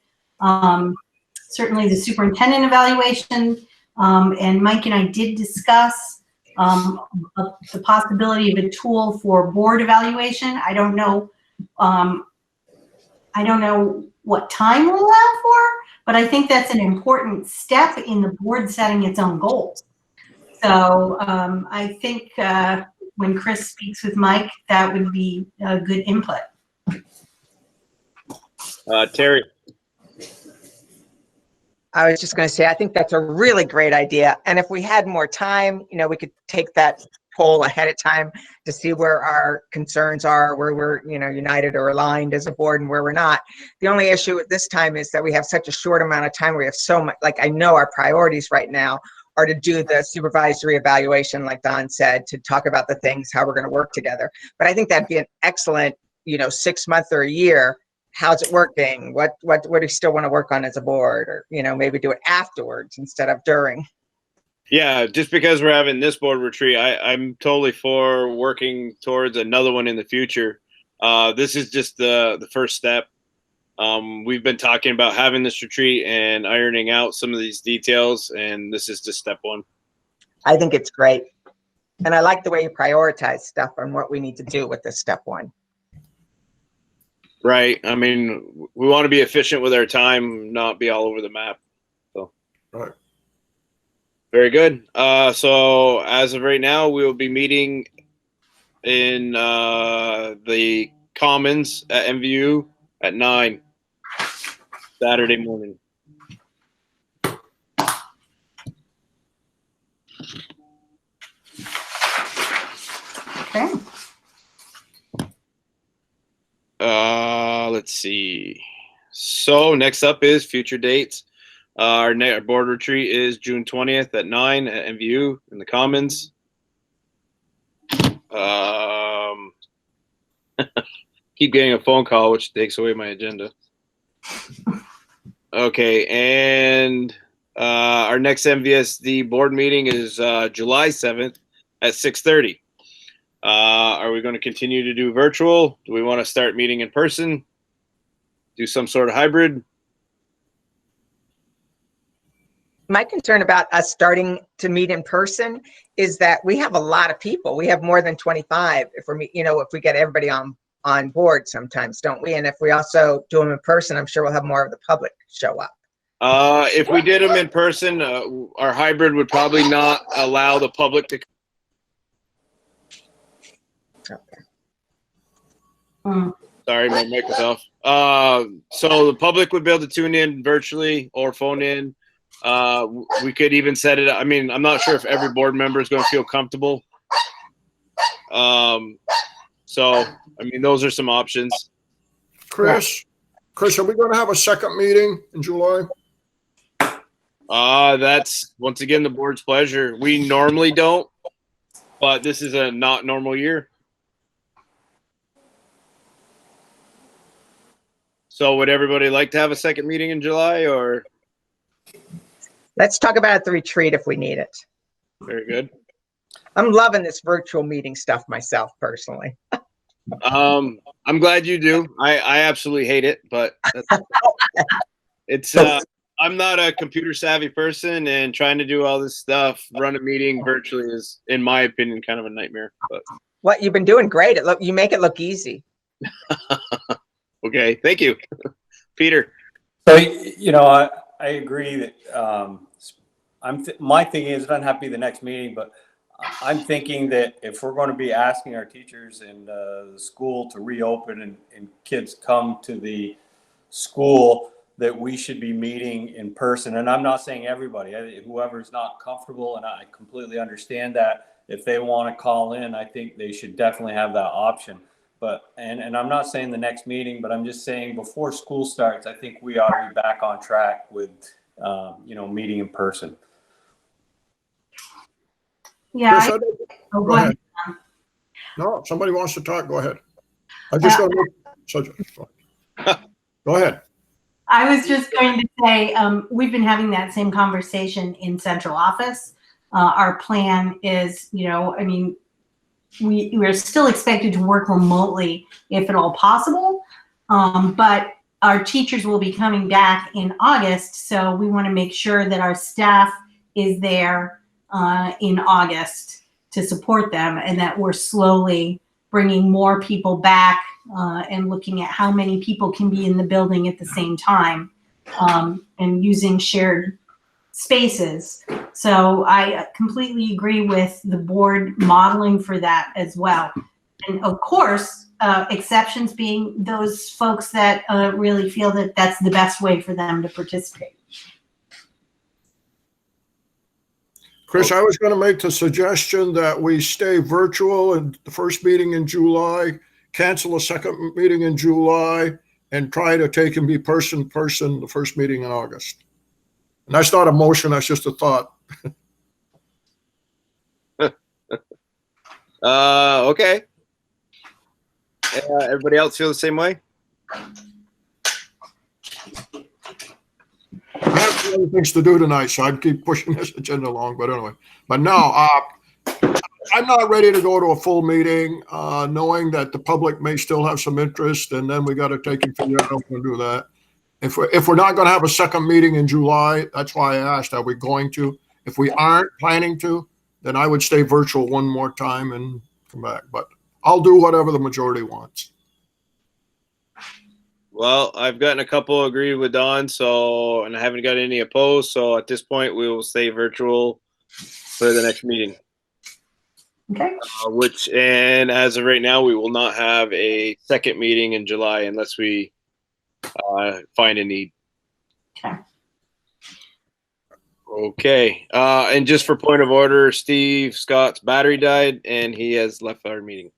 Certainly the superintendent evaluation, And Mike and I did discuss the possibility of a tool for board evaluation. I don't know what time we'll allow for, but I think that's an important step in the board setting its own goals. So I think when Chris speaks with Mike, that would be a good input. Terry. I was just going to say, I think that's a really great idea. And if we had more time, you know, we could take that poll ahead of time to see where our concerns are, where we're, you know, united or aligned as a board and where we're not. The only issue at this time is that we have such a short amount of time. We have so much, like, I know our priorities right now are to do the supervisory evaluation, like Don said, to talk about the things, how we're going to work together. But I think that'd be an excellent, you know, 6 month or a year. How's it working? What do you still want to work on as a board? Or, you know, maybe do it afterwards instead of during. Yeah, just because we're having this board retreat, I'm totally for working towards another one in the future. This is just the first step. We've been talking about having this retreat and ironing out some of these details, and this is just step one. I think it's great. And I like the way you prioritize stuff on what we need to do with this step one. Right. I mean, we want to be efficient with our time, not be all over the map. So, right. Very good. So as of right now, we will be meeting in the Commons at MVU at 9 Saturday morning. Okay. Let's see. So next up is future dates. Our board retreat is June 20th at 9 at MVU in the Commons. Keep getting a phone call, which takes away my agenda. Okay, and our next MVSD board meeting is July 7th at 6:30. Are we going to continue to do virtual? Do we want to start meeting in person? Do some sort of hybrid? My concern about us starting to meet in person is that we have a lot of people. We have more than 25 if we're, you know, if we get everybody on board sometimes, don't we? And if we also do them in person, I'm sure we'll have more of the public show up. If we did them in person, our hybrid would probably not allow the public to. Okay. Sorry, my mic was off. So the public would be able to tune in virtually or phone in. We could even set it. I mean, I'm not sure if every board member is going to feel comfortable. So, I mean, those are some options. Chris, are we going to have a second meeting in July? That's once again the board's pleasure. We normally don't, but this is a not normal year. So would everybody like to have a second meeting in July, or? Let's talk about it at the retreat if we need it. Very good. I'm loving this virtual meeting stuff myself personally. I'm glad you do. I absolutely hate it, but it's I'm not a computer savvy person, and trying to do all this stuff, run a meeting virtually is, in my opinion, kind of a nightmare. But what you've been doing great. You make it look easy. Okay, thank you, Peter. So you know, I agree that my thing is, it doesn't have to be the next meeting, but I'm thinking that if we're going to be asking our teachers and the school to reopen and kids come to the school, that we should be meeting in person. And I'm not saying everybody, whoever's not comfortable, and I completely understand that. If they want to call in, I think they should definitely have that option. But and I'm not saying the next meeting, but I'm just saying before school starts, I think we ought to be back on track with you know, meeting in person. Yeah. Chris, go ahead. No, if somebody wants to talk, go ahead. I just got to go ahead. I was just going to say, we've been having that same conversation in central office. Our plan is, you know, I mean, we're still expected to work remotely if at all possible, but our teachers will be coming back in August, so we want to make sure that our staff is there in August to support them, and that we're slowly bringing more people back and looking at how many people can be in the building at the same time, and using shared spaces. So I completely agree with the board modeling for that as well. And of course, exceptions being those folks that really feel that that's the best way for them to participate. Chris, I was going to make the suggestion that we stay virtual and the first meeting in July, cancel a second meeting in July, and try to take and be person the first meeting in August. And that's not a motion, that's just a thought. Okay. Everybody else feel the same way? I have other things to do tonight, so I'd keep pushing this agenda along, but anyway. But no, I'm not ready to go to a full meeting, knowing that the public may still have some interest, and then we got to take and figure out how we're going to do that. If we're not going to have a second meeting in July, that's why I asked, are we going to? If we aren't planning to, then I would stay virtual one more time and come back. But I'll do whatever the majority wants. Well, I've gotten a couple agree with Don, and I haven't got any opposed. So at this point, we will stay virtual for the next meeting. Okay. And as of right now, we will not have a second meeting in July unless we find a need. Okay. Okay. And just for point of order, Steve Scott's battery died and he has left our meeting.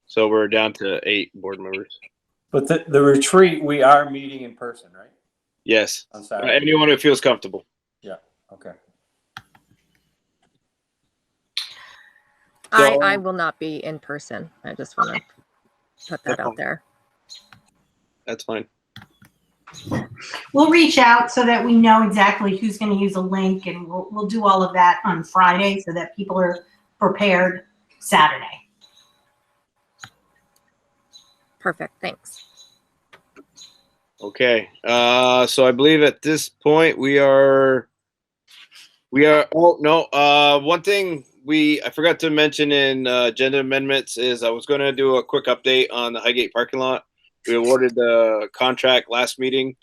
So we're down to 8 board members. But the retreat, we are meeting in person, right? Yes. On Saturday. Anyone who feels comfortable. Yeah. Okay. I will not be in person. I just want to put that out there. That's fine. We'll reach out so that we know exactly who's going to use a link, and we'll do all of that on Friday so that people are prepared Saturday. Perfect. Thanks. Okay. So I believe at this point we are, oh no, one thing I forgot to mention in agenda amendments is I was going to do a quick update on the Igate Parking Lot. We awarded the contract last meeting.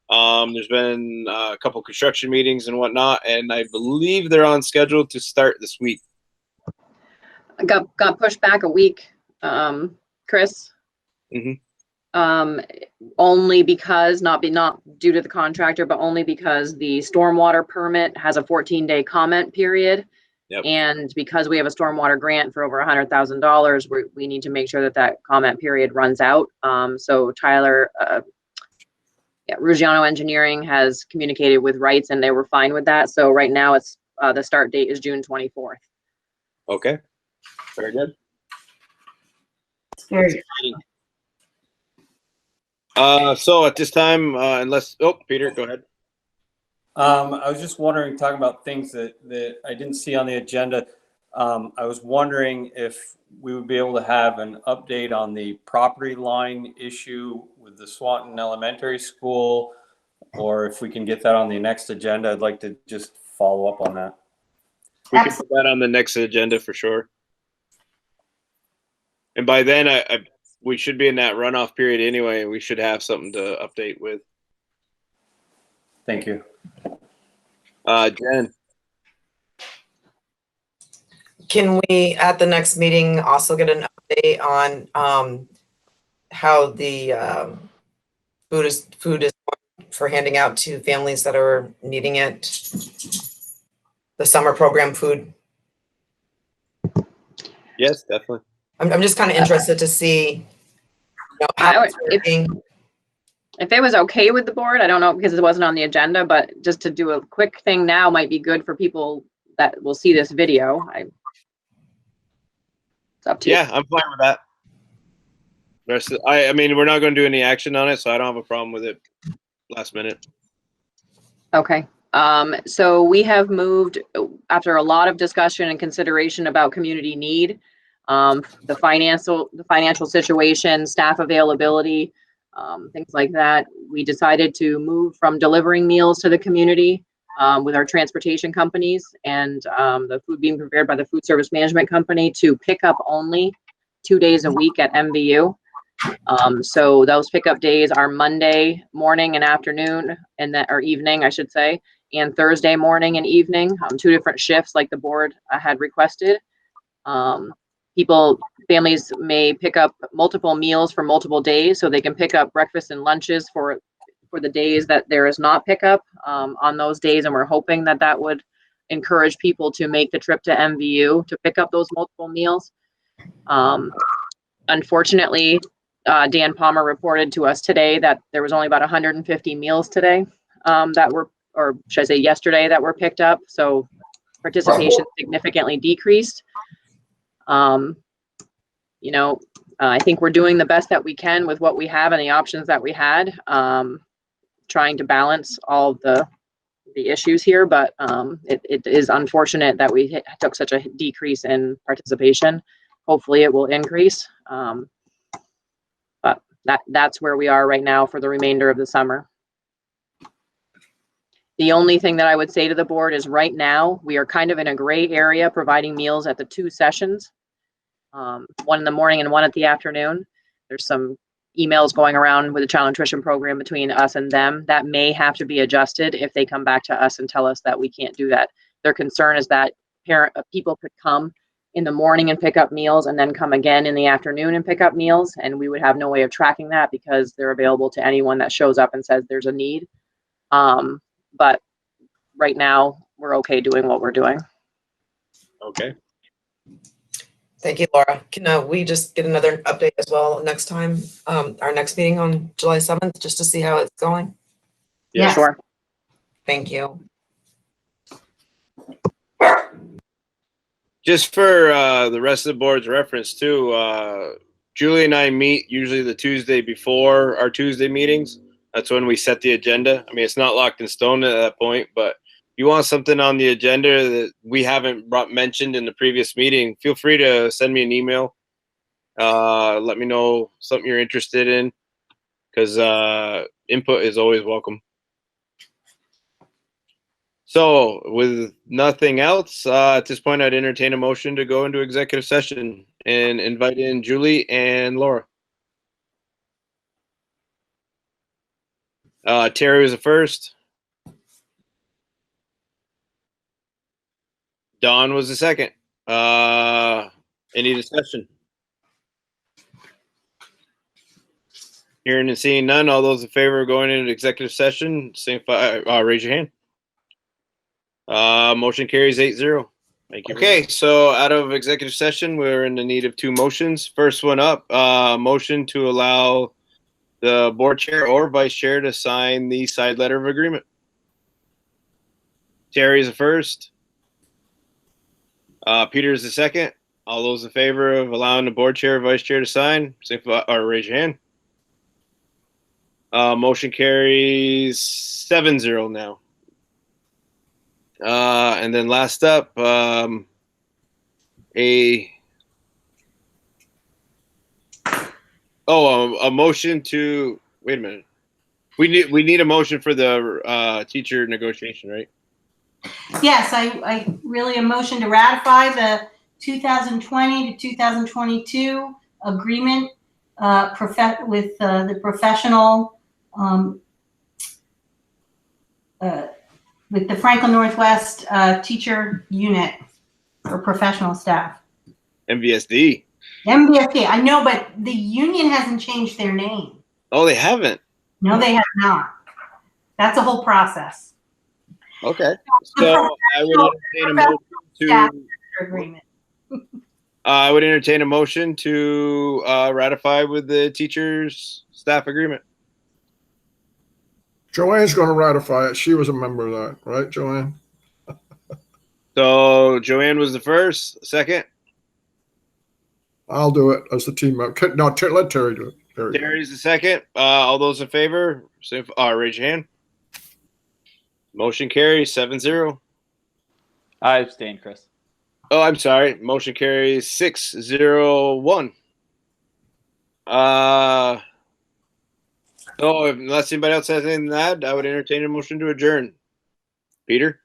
There's been a couple construction meetings and whatnot, and I believe they're on schedule to start this week. I got pushed back a week, Chris. Mm-hmm. Only because, not due to the contractor, but only because the stormwater permit has a 14-day comment period. Yep. And because we have a stormwater grant for over $100,000, we need to make sure that comment period runs out. So Tyler, Ruggiano Engineering has communicated with Rights and they were fine with that. So right now it's the start date is June 24th. Okay. Very good. Very good. So at this time, Peter, go ahead. I was just wondering, talking about things that I didn't see on the agenda. I was wondering if we would be able to have an update on the property line issue with the Swanton Elementary School, or if we can get that on the next agenda. I'd like to just follow up on that. We can put that on the next agenda for sure. And by then, we should be in that runoff period anyway. We should have something to update with. Thank you. Jen. Can we, at the next meeting, also get an update on how the food is for handing out to families that are needing it? The summer program food. Yes, definitely. I'm just kind of interested to see how it's working. If it was okay with the board, I don't know because it wasn't on the agenda, but just to do a quick thing now might be good for people that will see this video. It's up to you. Yeah, I'm fine with that. I mean, we're not going to do any action on it, so I don't have a problem with it last minute. Okay. So we have moved after a lot of discussion and consideration about community need, the financial situation, staff availability, things like that. We decided to move from delivering meals to the community with our transportation companies and the food being prepared by the food service management company to pick up only 2 days a week at MVU. So those pickup days are Monday morning and afternoon, or evening, I should say, and Thursday morning and evening, 2 different shifts like the board had requested. Families may pick up multiple meals for multiple days, so they can pick up breakfast and lunches for the days that there is not pickup on those days, and we're hoping that that would encourage people to make the trip to MVU to pick up those multiple meals. Unfortunately, Dan Palmer reported to us today that there was only about 150 meals today or should I say yesterday, that were picked up. So participation significantly decreased. I think we're doing the best that we can with what we have and the options that we had, trying to balance all the issues here, but it is unfortunate that we took such a decrease in participation. Hopefully it will increase, but that's where we are right now for the remainder of the summer. The only thing that I would say to the board is right now we are kind of in a gray area providing meals at the 2 sessions, one in the morning and one at the afternoon. There's some emails going around with the child nutrition program between us and them that may have to be adjusted if they come back to us and tell us that we can't do that. Their concern is that people could come in the morning and pick up meals and then come again in the afternoon and pick up meals, and we would have no way of tracking that because they're available to anyone that shows up and says there's a need. But right now we're okay doing what we're doing. Okay. Thank you, Laura. Can we just get another update as well next time, our next meeting on July 7th, just to see how it's going? Yeah, sure. Thank you. Just for the rest of the board's reference too, Julie and I meet usually the Tuesday before our Tuesday meetings. That's when we set the agenda. I mean, it's not locked in stone at that point, but if you want something on the agenda that we haven't mentioned in the previous meeting, feel free to send me an email. Let me know something you're interested in, because input is always welcome. So with nothing else, at this point, I'd entertain a motion to go into executive session and invite in Julie and Laura. Terry was the first. Don was the second. Any discussion? Hearing and seeing none, all those in favor of going into executive session, raise your hand. Motion carries 8-0. Thank you. Okay, so out of executive session, we're in the need of 2 motions. First one up, motion to allow the board chair or vice chair to sign the side letter of agreement. Terry's the first. Peter's the second. All those in favor of allowing the board chair or vice chair to sign, raise your hand. Motion carries 7-0 now. And then last up, a motion to, wait a minute. We need a motion for the teacher negotiation, right? Yes, I really a motion to ratify the 2020 to 2022 agreement with the professional with the Franklin Northwest teacher unit for professional staff. MVSD. MVSD, I know, but the union hasn't changed their name. Oh, they haven't? No, they have not. That's a whole process. Okay. So I would entertain a motion to agreement. I would entertain a motion to ratify with the teachers staff agreement. Joanne's going to ratify it. She was a member of that, right, Joanne? So Joanne was the first, second. I'll do it as the team member. No, let Terry do it. Terry's the second. All those in favor, raise your hand. Motion carries 7-0. I abstain, Chris. Oh, I'm sorry. Motion carries 6-0-1. So unless anybody else has anything to add, I would entertain a motion to adjourn. Peter?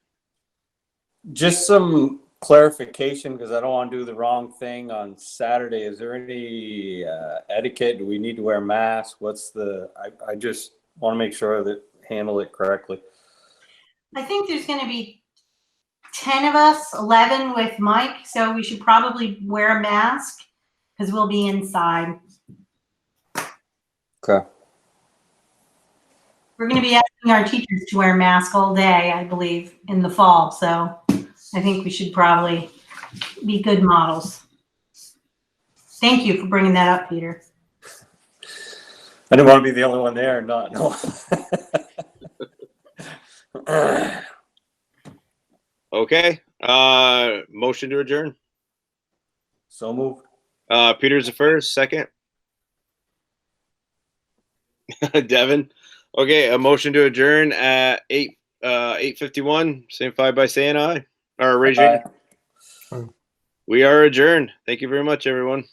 Just some clarification, because I don't want to do the wrong thing on Saturday. Is there any etiquette? Do we need to wear masks? What's the, I just want to make sure that handle it correctly. I think there's going to be 10 of us, 11 with Mike, so we should probably wear a mask because we'll be inside. Okay. We're going to be asking our teachers to wear masks all day, I believe, in the fall. So I think we should probably be good models. Thank you for bringing that up, Peter. I didn't want to be the only one there. Not, no. Okay. Motion to adjourn. So moved. Peter's the first, second. Devin. Okay, a motion to adjourn at 8:51. Signify by saying aye. Or raise your hand. We are adjourned. Thank you very much, everyone.